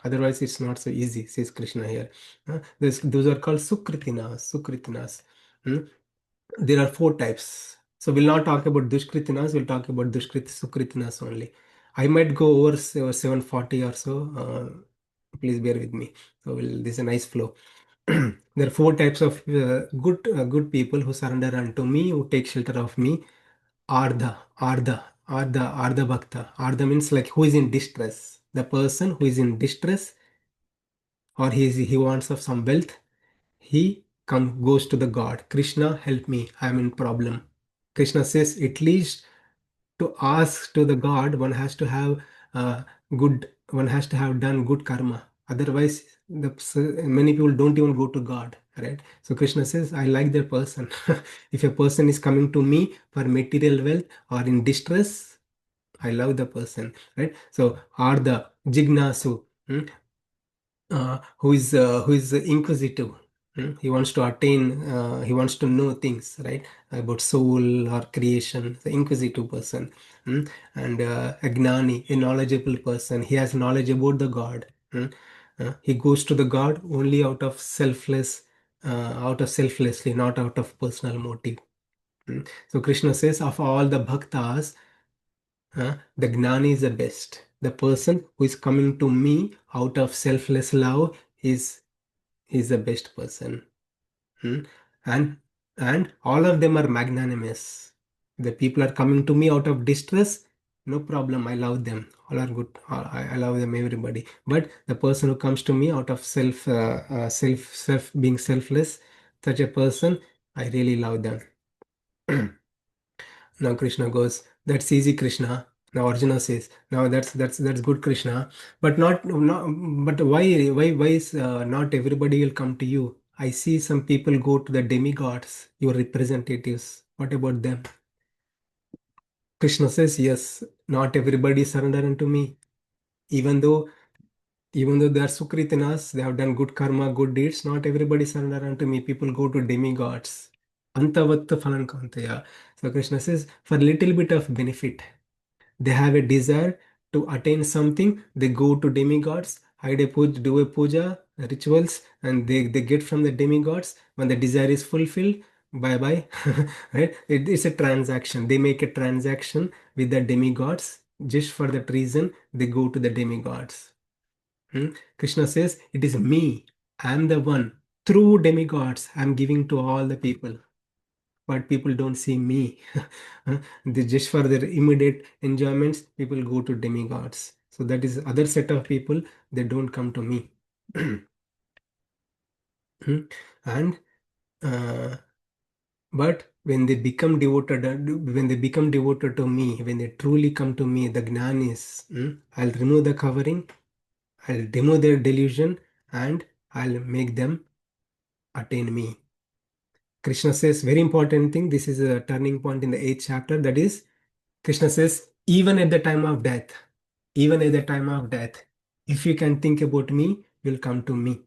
Otherwise, it's not so easy, says Krishna here. Those are called Sukritinas. Sukritinas. Mm. There are 4 types. So we'll not talk about Dushkritinas, we'll talk about Sukritinas only. I might go over 740 or so. Please bear with me. So this is a nice flow. There are 4 types of good people who surrender unto me, who take shelter of me. Ardha Bhakta. Ardha means like who is in distress. The person who is in distress or he wants of some wealth, he goes to the God. Krishna, help me. I am in problem. Krishna says at least to ask to the God, one has to have one has to have done good karma. Otherwise, many people don't even go to God, right? So Krishna says, I like that person. If a person is coming to me for material wealth or in distress, I love the person, right? So, are the Jignasu, who is inquisitive. He wants to attain, he wants to know things, right, about soul or creation. The inquisitive person. And a gnani, a knowledgeable person. He has knowledge about the God. He goes to the God only out of selflessly, not out of personal motive. So Krishna says, of all the bhaktas, the gnani is the best. The person who is coming to me out of selfless love is the best person. Hmm? And all of them are magnanimous. The people are coming to me out of distress, no problem. I love them. All are good. I love them, everybody. But the person who comes to me out of self being selfless, such a person, I really love them. Now Krishna goes, that's easy, Krishna. Now Arjuna says, now that's good, Krishna. But but why is not everybody will come to you? I see some people go to the demigods, your representatives. What about them? Krishna says, yes, not everybody surrender unto me. Even though they are Sukritinas, they have done good karma, good deeds, not everybody surrender unto me. People go to demigods. Antavatta Phalankantaya. So Krishna says, for little bit of benefit, They have a desire to attain something. They go to demigods, hide a puja, do a puja, rituals, and they get from the demigods. When the desire is fulfilled, bye bye. Right? It's a transaction. They make a transaction with the demigods. Just for that reason, they go to the demigods. Krishna says, it is me. I am the one. Through demigods, I am giving to all the people. But people don't see me. Just for their immediate enjoyments, people go to demigods. So that is other set of people. They don't come to me. And uh, but when they become devoted to me, when they truly come to me, the gnanis, I'll remove the covering, I'll remove their delusion, and I'll make them attain me. Krishna says very important thing. This is a turning point in the 8th chapter. That is, Krishna says, even at the time of death, even at the time of death, if you can think about me, you'll come to me.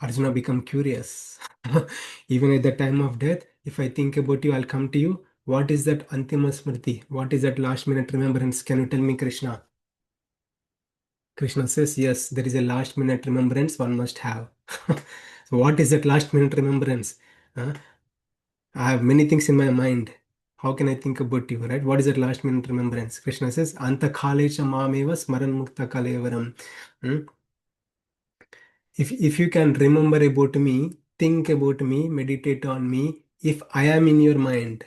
Arjuna become curious. Even at the time of death, if I think about you, I'll come to you. What is that Antima Smriti? What is that last minute remembrance? Can you tell me, Krishna? Krishna says, yes, there is a last minute remembrance one must have. So, what is that last minute remembrance? Uh, I have many things in my mind. How can I think about you, right? What is that last minute remembrance? Krishna says, Anta Khalecha Mameva Smaran Mukta Kalevaram. Hmm? If you can remember about me, think about me, meditate on me, if I am in your mind,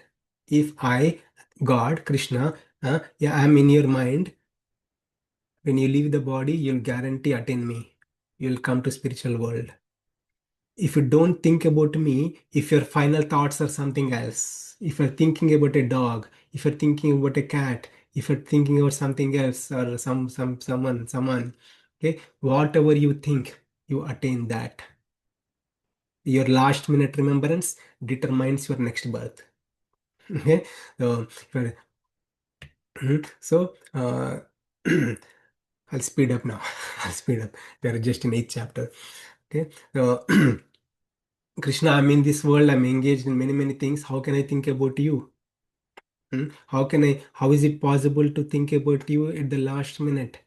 if I, God, Krishna, yeah, I am in your mind, when you leave the body, you'll guarantee attain me. You'll come to spiritual world. If you don't think about me, if your final thoughts are something else, if you're thinking about a dog, if you're thinking about a cat, if you're thinking about something else or someone, okay, whatever you think, you attain that. Your last minute remembrance determines your next birth. Okay, so, so I'll speed up now. I'll speed up. We are just in 8th chapter. Okay, so Krishna, I'm in this world, I'm engaged in many things. How can I think about you? How is it possible to think about you at the last minute?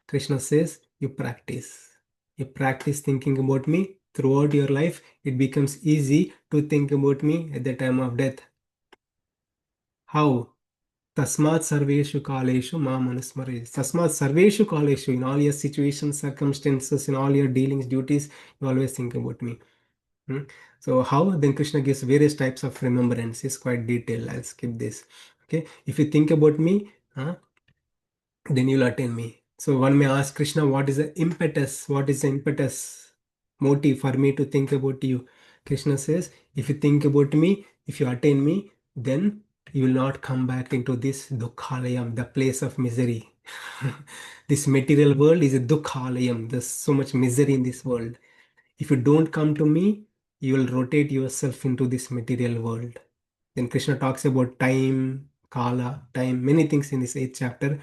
Krishna says, you practice. You practice thinking about me throughout your life. It becomes easy to think about me at the time of death. How? Tasmat sarveshu kaleshu mam anusmare. Tasmat sarveshu kaleshu. In all your situations, circumstances, in all your dealings, duties, you always think about me. Hmm? So how? Then Krishna gives various types of remembrance. It's quite detailed. I'll skip this. Okay. If you think about me, then you'll attain me. So one may ask Krishna, what is the impetus? What is the impetus motive for me to think about you? Krishna says, if you think about me, if you attain me, then you will not come back into this dukkhalayam, the place of misery. This material world is a dukkhalayam. There's so much misery in this world. If you don't come to me, you will rotate yourself into this material world. Then Krishna talks about time, kala, time, many things in this 8th chapter.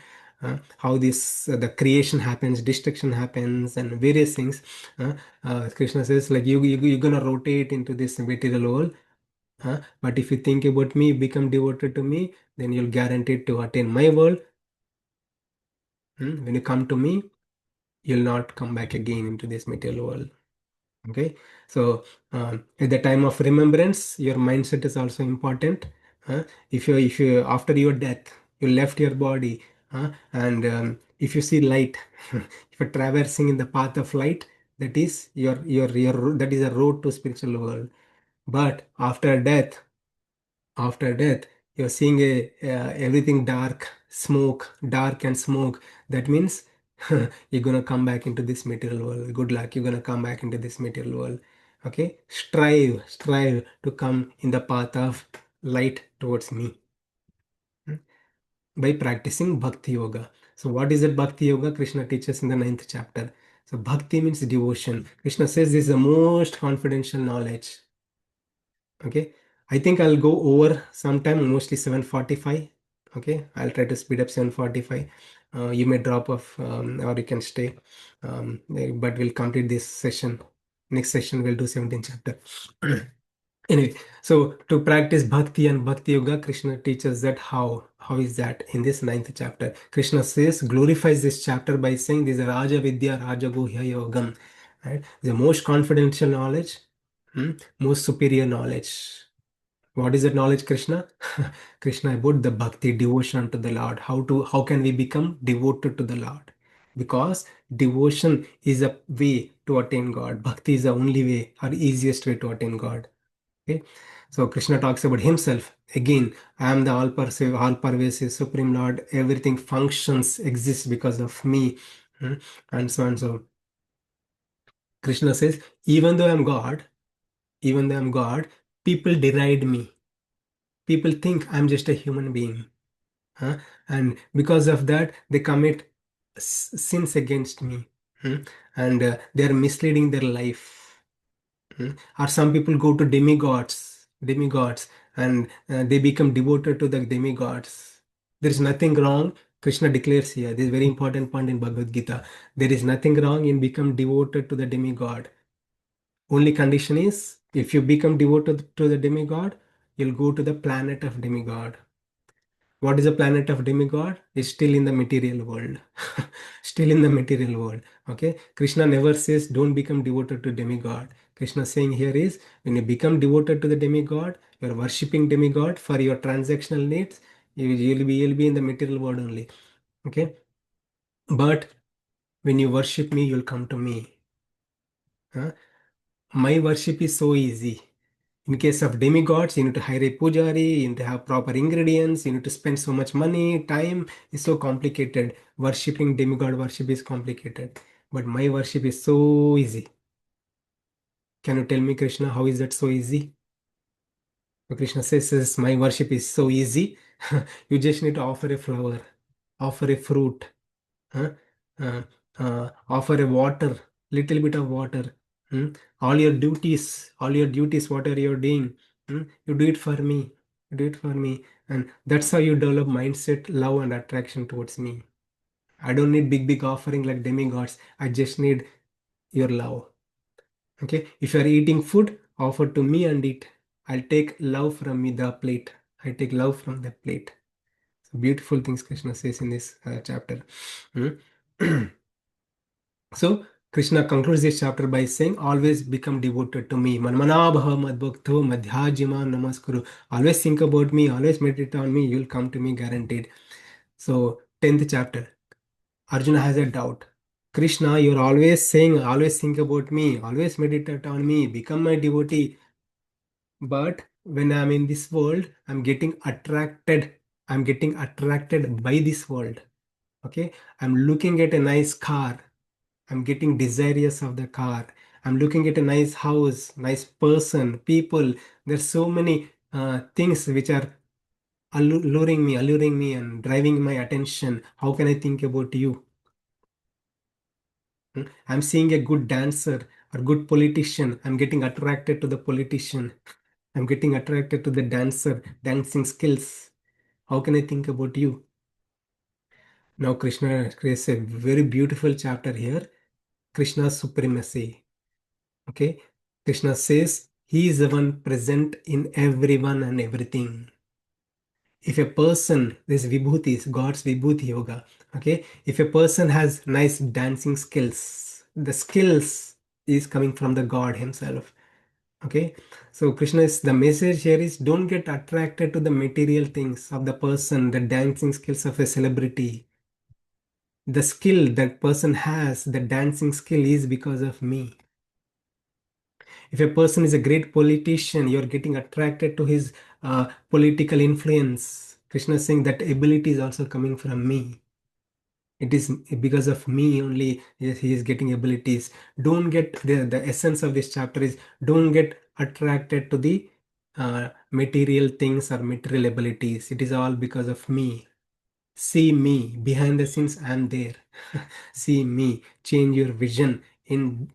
How this the creation happens, destruction happens, and various things. Krishna says like you're gonna rotate into this material world. But if you think about me, become devoted to me, then you'll guaranteed to attain my world. When you come to me, you'll not come back again into this material world. Okay, so at the time of remembrance, your mindset is also important. If you after your death, you left your body, and if you see light, if you're traversing in the path of light, that is your that is a road to spiritual world. But after death, you're seeing everything dark and smoke. That means you're gonna come back into this material world. Good luck, you're gonna come back into this material world. Okay, strive to come in the path of light towards me, hmm, by practicing bhakti yoga. So what is that bhakti yoga? Krishna teaches in the 9th chapter. So bhakti means devotion. Krishna says this is the most confidential knowledge. Okay, I think I'll go over sometime, mostly 7:45. Okay, I'll try to speed up 7:45. You may drop off, or you can stay, but we'll complete this session. Next session we'll do 17th chapter. Anyway, so to practice bhakti and bhakti yoga, Krishna teaches that how is that in this ninth chapter. Krishna says, glorifies this chapter by saying this is Raja Vidya Raja Guhya Yogam, right? The most confidential knowledge, most superior knowledge. What is that knowledge, Krishna? Krishna about the bhakti, devotion to the Lord. How can we become devoted to the Lord? Because devotion is a way to attain God. Bhakti is the only way or easiest way to attain God. Okay, so Krishna talks about himself again. I am the all-pervasive, all-pervasive Supreme Lord. Everything functions, exists because of me, hmm, and so and so. Krishna says, even though I'm God, even though I'm God, people deride me. People think I'm just a human being, huh? And because of that, they commit sins against me, hmm, and they are misleading their life. Or some people go to demigods, and they become devoted to the demigods. There is nothing wrong. Krishna declares here, this is very important point in Bhagavad Gita. There is nothing wrong in become devoted to the demigod. Only condition is if you become devoted to the demigod, you'll go to the planet of demigod. What is the planet of demigod? Is still in the material world. Still in the material world. Okay. Krishna never says don't become devoted to demigod. Krishna saying here is when you become devoted to the demigod, you're worshipping demigod for your transactional needs, you'll be in the material world only. Okay. But when you worship me, you'll come to me. Huh? My worship is so easy. In case of demigods, you need to hire a pujari, you need to have proper ingredients, you need to spend so much money, time is so complicated. Worshipping demigod worship is complicated. But my worship is so easy. Can you tell me, Krishna, how is that so easy? So Krishna says, my worship is so easy. You just need to offer a flower, offer a fruit, huh? uh, offer a water, little bit of water. hmm? All your duties, whatever you're doing, you do it for me. You do it for me. And that's how you develop mindset, love, and attraction towards me. I don't need big offering like demigods. I just need your love. Okay. If you're eating food, offer to me and eat. I'll take love from me, the plate. I take love from the plate. So beautiful things Krishna says in this chapter. Hmm? So Krishna concludes this chapter by saying, always become devoted to me. Manmanabha madbhakto madhyajima namaskuru. Always think about me, always meditate on me, you'll come to me guaranteed. So, 10th chapter. Arjuna has a doubt. Krishna, you're always saying, always think about me, always meditate on me, become my devotee. But when I'm in this world, I'm getting attracted. I'm getting attracted by this world. Okay. I'm looking at a nice car. I'm getting desirous of the car. I'm looking at a nice house, nice person, people. There's so many things which are alluring me, and driving my attention. How can I think about you? I'm seeing a good dancer or good politician. I'm getting attracted to the politician. I'm getting attracted to the dancer, dancing skills. How can I think about you? Now, Krishna creates a very beautiful chapter here, Krishna's supremacy. Okay, Krishna says he is the one present in everyone and everything. If a person, this vibhuti is God's vibhuti yoga. Okay, if a person has nice dancing skills, the skills is coming from the God himself. Okay, so Krishna is the message here is don't get attracted to the material things of the person, the dancing skills of a celebrity. The skill that person has, the dancing skill is because of me. If a person is a great politician, you're getting attracted to his political influence. Krishna is saying that ability is also coming from me. It is because of me only yes, he is getting abilities. Don't get the essence of this chapter is don't get attracted to the material things or material abilities. It is all because of me. See me behind the scenes. I'm there. See me. Change your vision in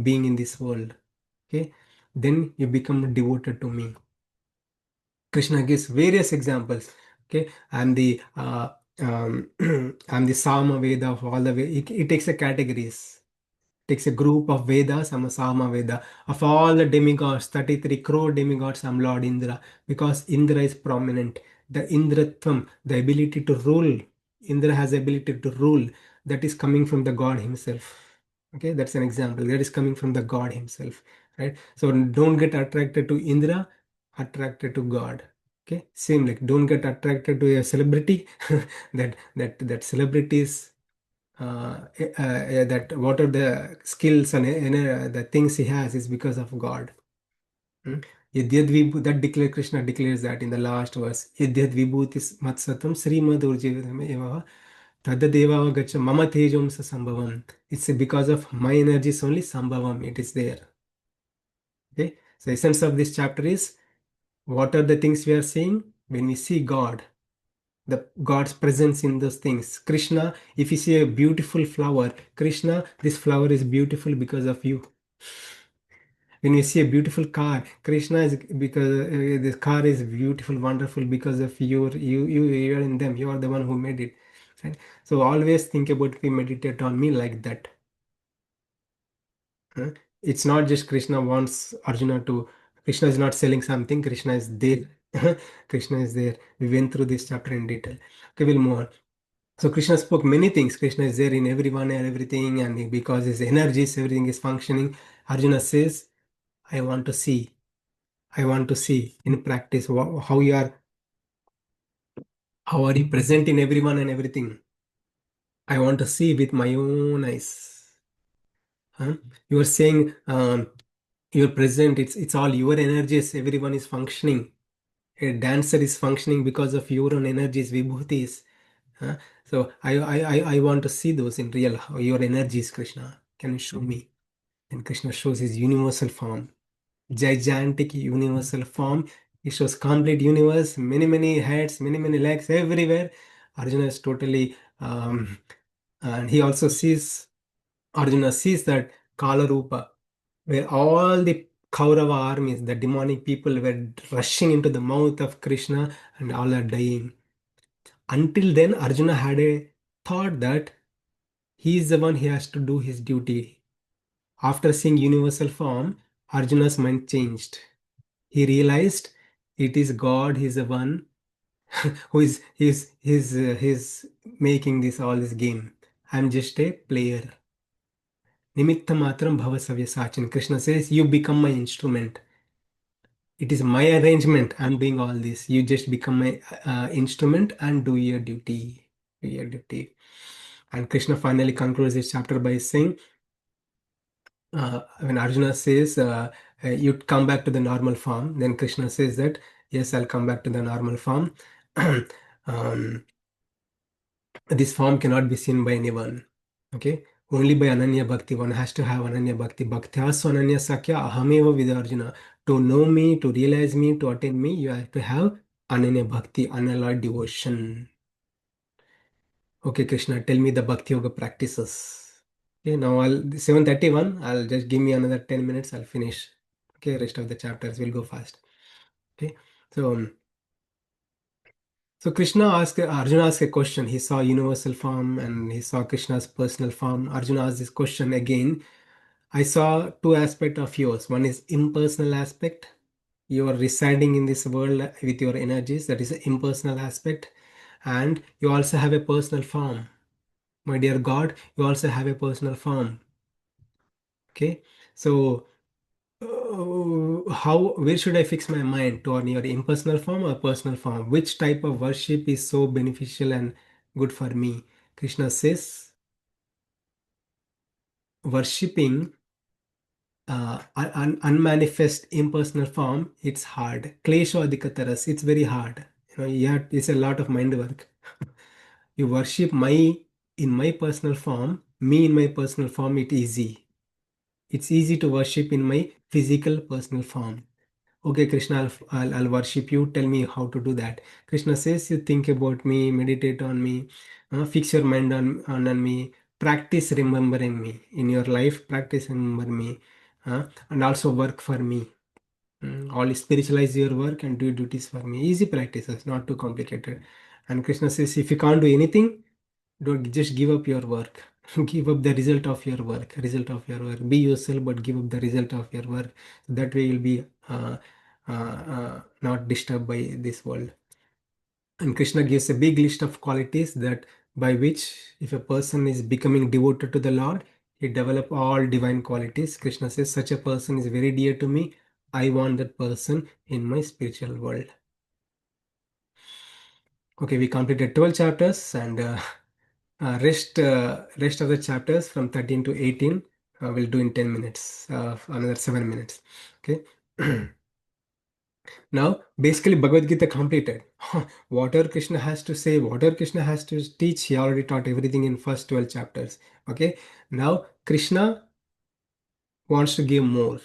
being in this world. Okay, then you become devoted to me. Krishna gives various examples. Okay, I'm the I'm the Sama Veda of all the way. It takes a categories. Takes a group of Vedas, I'm a Sama Veda. Of all the demigods, 33 crore demigods, I'm Lord Indra. Because Indra is prominent. The Indratvam, the ability to rule. Indra has the ability to rule. That is coming from the God himself. Okay, that's an example. That is coming from the God himself. Right? So don't get attracted to Indra, attracted to God. Okay, same like don't get attracted to a celebrity. That celebrities that what are the skills and the things he has is because of God. Hmm? Yadyad that declare Krishna declares that in the last verse. Yadyad vibhutis matsatam srimad urjivam tadadeva gacha mama tejam sa sambhavam. It's because of my energies only sambhavam. It is there. Okay. So essence of this chapter is what are the things we are seeing when we see God, the God's presence in those things. Krishna, if you see a beautiful flower, Krishna, this flower is beautiful because of you. When you see a beautiful car, Krishna is because this car is beautiful, wonderful because of you are in them. You are the one who made it. Right? So always think about we meditate on me like that. Huh? It's not just Krishna wants Arjuna to. Krishna is not selling something. Krishna is there. Krishna is there. We went through this chapter in detail. Okay, we'll move on. So Krishna spoke many things. Krishna is there in everyone and everything, and because his energies, everything is functioning. Arjuna says, "I want to see. I want to see in practice how are you present in everyone and everything. I want to see with my own eyes." Huh? You are saying you're present. It's all your energies. Everyone is functioning. A dancer is functioning because of your own energies, vibhutis. Huh? So I want to see those in real, how your energies, Krishna. Can you show me? And Krishna shows his universal form, gigantic universal form. He shows complete universe, many heads, many legs everywhere. Arjuna is totally, and he also sees, Arjuna sees that Kala Rupa, where all the Kaurava armies, the demonic people, were rushing into the mouth of Krishna and all are dying. Until then, Arjuna had a thought that he is the one he has to do his duty. After seeing universal form, Arjuna's mind changed. He realized it is God, he is the one who is making this all this game. I'm just a player. Nimitta matram bhava savya sachin. Krishna says, you become my instrument. It is my arrangement. I'm doing all this. You just become my instrument and do your duty. Do your duty. And Krishna finally concludes this chapter by saying, when Arjuna says, you come back to the normal form, then Krishna says that, yes, I'll come back to the normal form. um, this form cannot be seen by anyone. Okay, only by Ananya Bhakti. One has to have Ananya Bhakti. Bhaktyas Ananya Sakya Ahameva with Arjuna. To know me, to realize me, to attain me, you have to have Ananya Bhakti, unalloyed devotion. Okay, Krishna, tell me the Bhakti Yoga practices. Okay, now I'll 7:31. I'll just give me another 10 minutes. I'll finish. Okay, rest of the chapters will go fast. Okay, so Krishna asked Arjuna asked a question. He saw universal form and he saw Krishna's personal form. Arjuna asked this question again. I saw two aspects of yours. One is impersonal aspect. You are residing in this world with your energies. That is an impersonal aspect. And you also have a personal form. My dear God, you also have a personal form. Okay. So where should I fix my mind, toward your impersonal form or personal form? Which type of worship is so beneficial and good for me? Krishna says, worshipping unmanifest impersonal form, it's hard. Klesha adhikataras, it's very hard. It's a lot of mind work. You worship in my personal form, me in my personal form, it's easy. It's easy to worship in my physical personal form. Okay, Krishna, I'll worship you. Tell me how to do that. Krishna says, you think about me, meditate on me, fix your mind on me, practice remembering me. In your life, practice remember me, and also work for me. All spiritualize your work and do duties for me. Easy practices, not too complicated. And Krishna says, if you can't do anything, don't just give up your work. Give up the result of your work. Result of your work. Be yourself, but give up the result of your work. That way you'll be not disturbed by this world. And Krishna gives a big list of qualities that by which if a person is becoming devoted to the Lord, he develop all divine qualities. Krishna says, such a person is very dear to me. I want that person in my spiritual world. Okay, we completed 12 chapters, and rest of the chapters from 13 to 18 we'll do in 10 minutes, another 7 minutes. Okay. Now, basically, Bhagavad Gita completed. Whatever Krishna has to say, whatever Krishna has to teach, he already taught everything in first 12 chapters. Okay. Now, Krishna wants to give more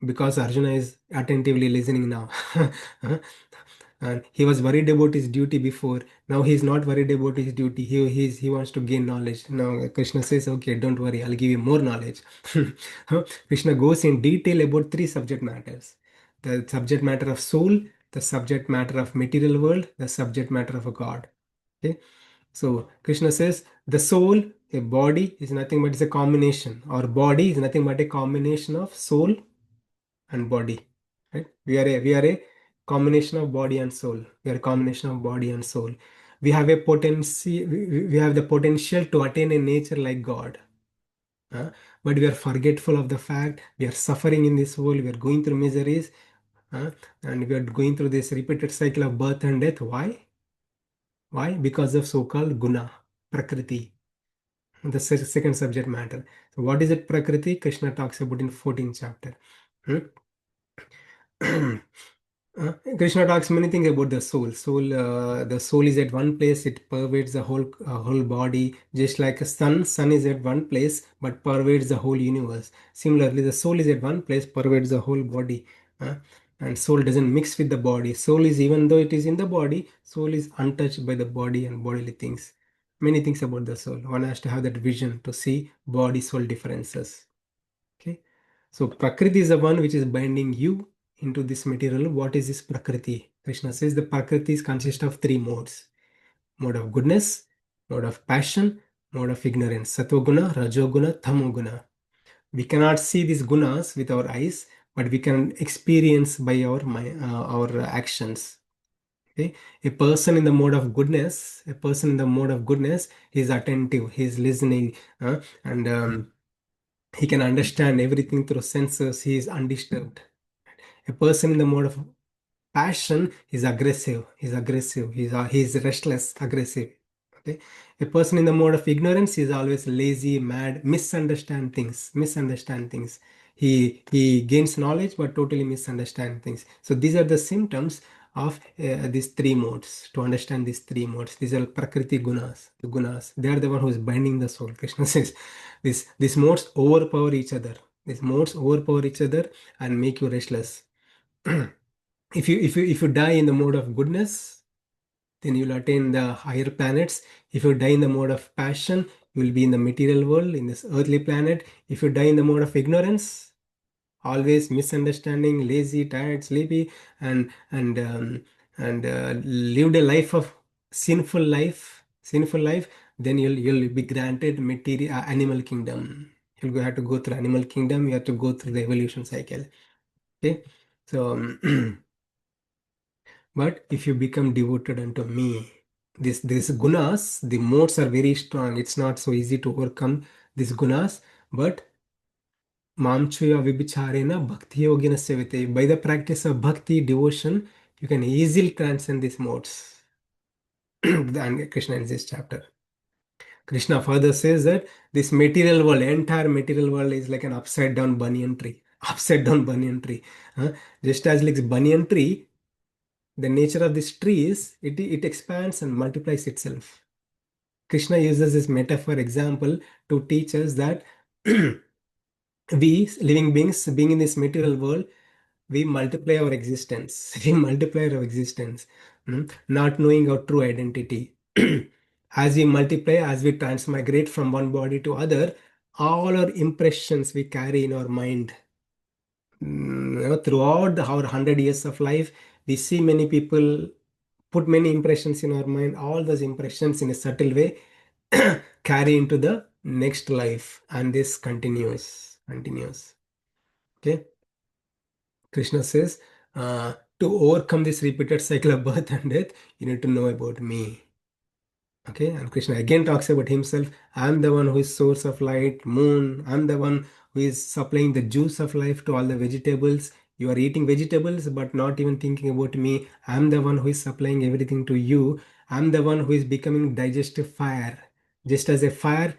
because Arjuna is attentively listening now. And he was worried about his duty before. Now he's not worried about his duty. He wants to gain knowledge. Now Krishna says, okay, don't worry, I'll give you more knowledge. Krishna goes in detail about three subject matters: the subject matter of soul, the subject matter of material world, the subject matter of a God. Okay. So Krishna says the soul, a body, is nothing but it's a combination. Our body is nothing but a combination of soul and body. Right? We are a combination of body and soul. We are a combination of body and soul. We have a potency. We have the potential to attain a nature like God. But we are forgetful of the fact we are suffering in this world. We are going through miseries, and we are going through this repeated cycle of birth and death. Why? Why? Because of so-called guna, prakriti, the second subject matter. So what is it, prakriti? Krishna talks about in 14th chapter. Krishna talks many things about the soul. The soul is at one place; it pervades the whole body, just like a sun. Sun is at one place, but pervades the whole universe. Similarly, the soul is at one place, pervades the whole body, uh, and soul doesn't mix with the body. Soul is, even though it is in the body, soul is untouched by the body and bodily things. Many things about the soul. One has to have that vision to see body-soul differences. Okay, so Prakriti is the one which is binding you into this material. What is this Prakriti? Krishna says the Prakriti consists of three modes: mode of goodness, mode of passion, mode of ignorance. Satvaguna, Rajoguna, Tamoguna. We cannot see these gunas with our eyes, but we can experience by our actions. Okay? A person in the mode of goodness is attentive, he is listening, and he can understand everything through senses. He is undisturbed. A person in the mode of passion is aggressive. He's aggressive. He's restless, aggressive. Okay. A person in the mode of ignorance is always lazy, mad, misunderstand things. He gains knowledge but totally misunderstand things. So these are the symptoms of these three modes. To understand these three modes, these are prakriti gunas. The gunas. They are the one who is binding the soul. Krishna says these modes overpower each other. These modes overpower each other and make you restless. If you die in the mode of goodness, then you'll attain the higher planets. If you die in the mode of passion, you will be in the material world, in this earthly planet. If you die in the mode of ignorance, always misunderstanding, lazy, tired, sleepy, and lived a life of sinful life, then you'll be granted material animal kingdom. Have to go through animal kingdom. You have to go through the evolution cycle. Okay, so. But if you become devoted unto me, these gunas, the modes are very strong. It's not so easy to overcome these gunas, but mamchuya vibhicharena bhakti yogina sevate. By the practice of bhakti, devotion, you can easily transcend these modes. And Krishna in this chapter. Krishna further says that this material world, entire material world, is like an upside down banyan tree. Upside down banyan tree. Just as like banyan tree, the nature of this tree is it expands and multiplies itself. Krishna uses this metaphor example to teach us that we living beings being in this material world, we multiply our existence. We multiply our existence, not knowing our true identity. As we multiply, as we transmigrate from one body to other, all our impressions we carry in our mind. Throughout our 100 years of life, we see many people put many impressions in our mind. All those impressions in a subtle way carry into the next life, and this continues. Okay, Krishna says, to overcome this repeated cycle of birth and death, you need to know about me. Okay, and Krishna again talks about himself. I'm the one who is source of light, moon. I'm the one who is supplying the juice of life to all the vegetables. You are eating vegetables, but not even thinking about me. I'm the one who is supplying everything to you. I'm the one who is becoming digestive fire. Just as a fire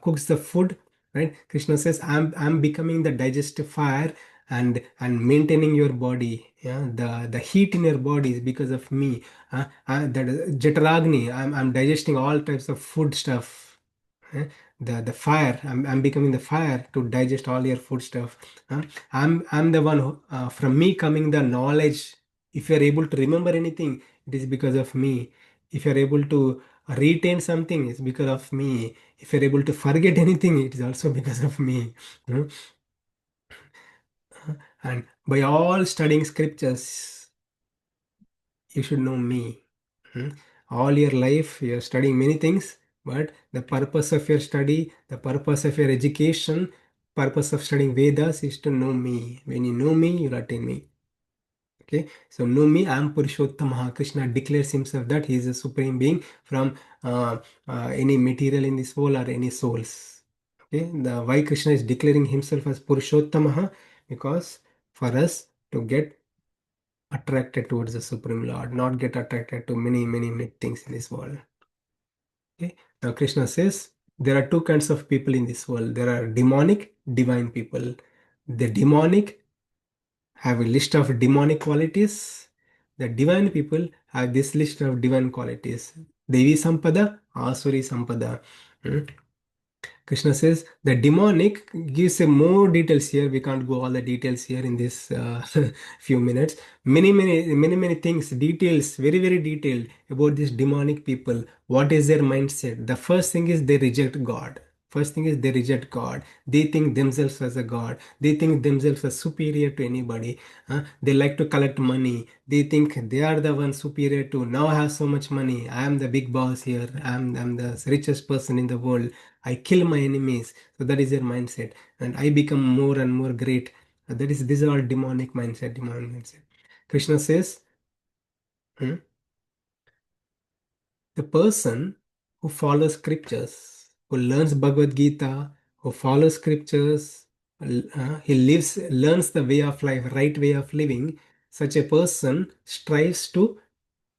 cooks the food, right? Krishna says, I'm becoming the digestive fire and maintaining your body. Yeah, the heat in your body is because of me. That is Jataragni. I'm digesting all types of food stuff. eh. The fire. I'm becoming the fire to digest all your food stuff. I'm the one who, from me coming the knowledge. If you're able to remember anything, it is because of me. If you're able to retain something, it's because of me. If you're able to forget anything, it is also because of me. Hmm. And by all studying scriptures, you should know me. Hmm. All your life, you're studying many things, but the purpose of your study, the purpose of your education, purpose of studying Vedas is to know me. When you know me, you'll attain me. Okay, so know me, I am Purushottama. Krishna declares himself that he is a supreme being from any material in this world or any souls. Okay, the why Krishna is declaring himself as Purushottama, because for us to get attracted towards the Supreme Lord, not get attracted to many things in this world. Okay. Now Krishna says there are two kinds of people in this world. There are demonic, divine people. The demonic have a list of demonic qualities. The divine people have this list of divine qualities. Devi Sampada, Asuri Sampada. Hmm. Krishna says the demonic gives a more details here. We can't go all the details here in this few minutes. Many things, details, very detailed about these demonic people. What is their mindset? The first thing is they reject God. First thing is they reject God. They think themselves as a God. They think themselves as superior to anybody. They like to collect money. They think they are the one superior to. Now I have so much money. I am the big boss here. I'm the richest person in the world. I kill my enemies. So that is their mindset. And I become more and more great. That is, this is all demonic mindset, demonic mindset. Krishna says, hmm, the person who follows scriptures, who learns Bhagavad Gita, who follows scriptures, he learns the way of life, right way of living. Such a person strives to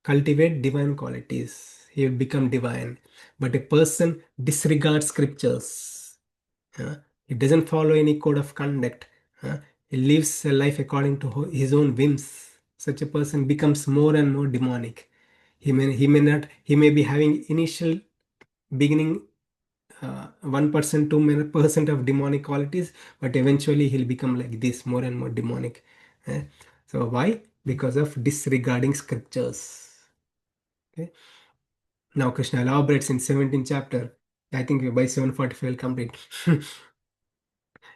cultivate divine qualities. He will become divine. But a person disregards scriptures. uh, he doesn't follow any code of conduct. He lives a life according to his own whims. Such a person becomes more and more demonic. He may not, he may be having initial beginning 1%, 2% of demonic qualities, but eventually he'll become like this, more and more demonic. Eh? So why? Because of disregarding scriptures. Okay. Now Krishna elaborates in 17th chapter. I think by 7:45 will complete.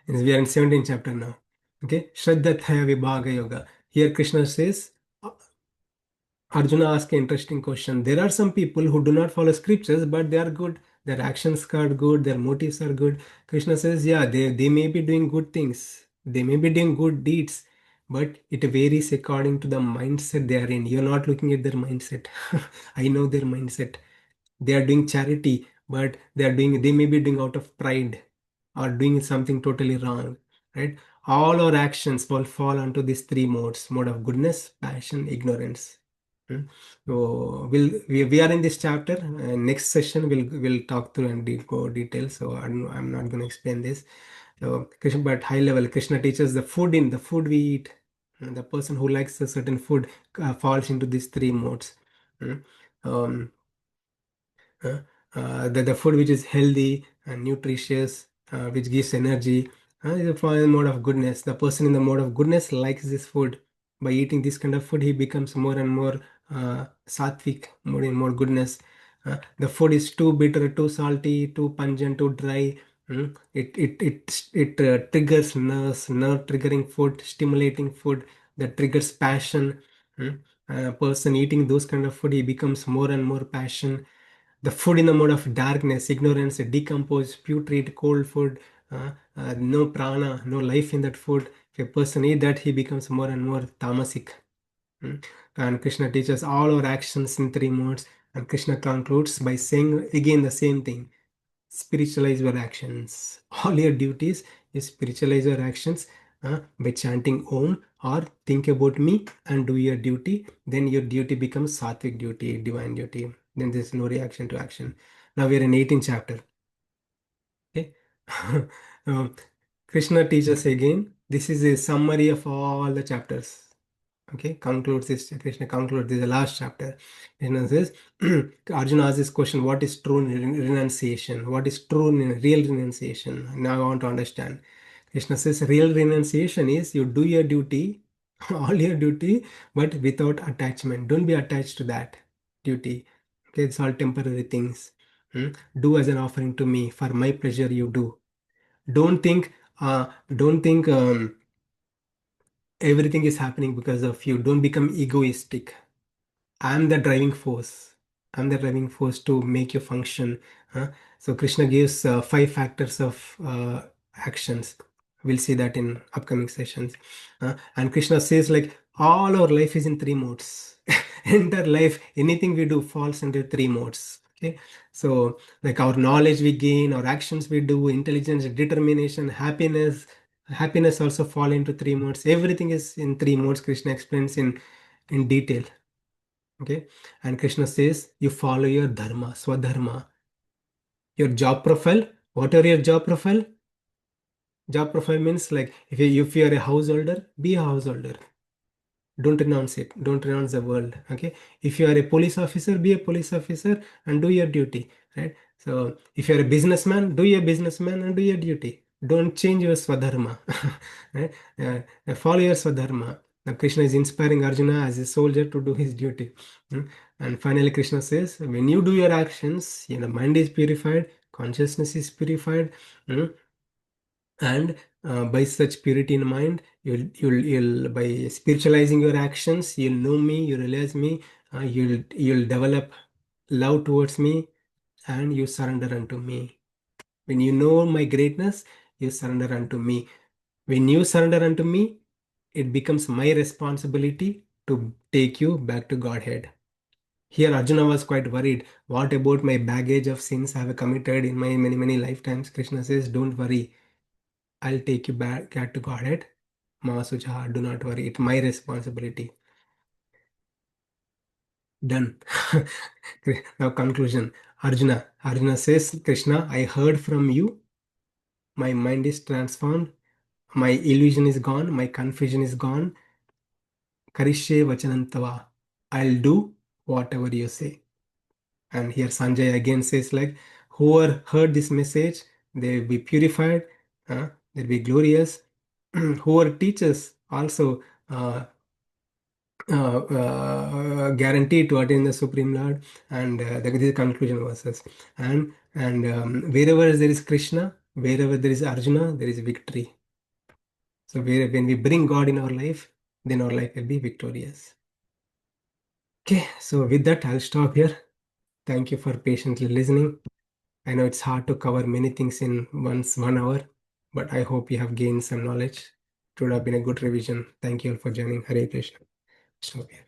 We are in 17th chapter now. Okay. Shraddhataya Vibhaga Yoga. Here Krishna says, Arjuna asked an interesting question. There are some people who do not follow scriptures, but they are good. Their actions are good, their motives are good. Krishna says, yeah, they may be doing good things, they may be doing good deeds, but it varies according to the mindset they are in. You're not looking at their mindset. I know their mindset. They are doing charity, but they may be doing out of pride or doing something totally wrong, right? All our actions will fall onto these three modes: mode of goodness, passion, ignorance. Hmm. So we are in this chapter. Next session we'll talk through and go details. So I'm not going to explain this. So Krishna, but high level, Krishna teaches the food we eat. The person who likes a certain food falls into these three modes. Hmm. Um, the food which is healthy and nutritious, which gives energy, is a fine mode of goodness. The person in the mode of goodness likes this food. By eating this kind of food, he becomes more and more sattvic, more and more goodness. The food is too bitter, too salty, too pungent, too dry. It triggers nerve triggering food, stimulating food that triggers passion. A person eating those kind of food, he becomes more and more passion. The food in the mode of darkness, ignorance, decomposed, putrid, cold food, no prana, no life in that food. If a person eat that, he becomes more and more tamasic. And Krishna teaches all our actions in three modes. And Krishna concludes by saying again the same thing: spiritualize your actions. All your duties is spiritualize your actions by chanting Om or think about me and do your duty. Then your duty becomes sattvic duty, divine duty. Then there's no reaction to action. Now we are in 18th chapter. Okay. Um, Krishna teaches again. This is a summary of all the chapters. Okay, concludes this. Krishna concludes this is the last chapter. Krishna says, Arjuna asks this question: what is true renunciation? What is true real renunciation? Now I want to understand. Krishna says real renunciation is you do your duty, all your duty, but without attachment. Don't be attached to that duty. Okay, it's all temporary things. Do as an offering to me. For my pleasure, you do. Don't think. Don't think. Everything is happening because of you. Don't become egoistic. I'm the driving force. I'm the driving force to make you function. huh? So Krishna gives five factors of actions. We'll see that in upcoming sessions. And Krishna says like all our life is in three modes. Entire life, anything we do falls into three modes. Okay, so like our knowledge we gain, our actions we do, intelligence, determination, happiness. Happiness also fall into three modes. Everything is in three modes. Krishna explains in detail. Okay, and Krishna says you follow your dharma, swadharma, your job profile. What are your job profile? Job profile means like if you are a householder, be a householder. Don't renounce it. Don't renounce the world. Okay, if you are a police officer, be a police officer and do your duty, right? So if you are a businessman, do your businessman and do your duty. Don't change your swadharma. Right? Follow your swadharma. Now Krishna is inspiring Arjuna as a soldier to do his duty. Hmm. And finally Krishna says when you do your actions, mind is purified, consciousness is purified. Hmm. And by such purity in mind, you'll by spiritualizing your actions, you'll know me, you realize me, you'll develop love towards me, and you surrender unto me. When you know my greatness, you surrender unto me. When you surrender unto me, it becomes my responsibility to take you back to Godhead. Here Arjuna was quite worried. What about my baggage of sins I have committed in my many many lifetimes? Krishna says, don't worry, I'll take you back to Godhead. Mahasuja, do not worry. It's my responsibility. Done. Now conclusion. Arjuna says, Krishna, I heard from you. My mind is transformed. My illusion is gone. My confusion is gone. Karishe vachanantava. I'll do whatever you say. And here Sanjay again says like, whoever heard this message, they will be purified. They'll be glorious. Whoever teaches also guaranteed to attain the Supreme Lord, and that is the conclusion verses. And wherever there is Krishna, wherever there is Arjuna, there is victory. So when we bring God in our life, then our life will be victorious. Okay, so with that, I'll stop here. Thank you for patiently listening. I know it's hard to cover many things in 1 hour, but I hope you have gained some knowledge. It would have been a good revision. Thank you all for joining. Hare Krishna. Stop here.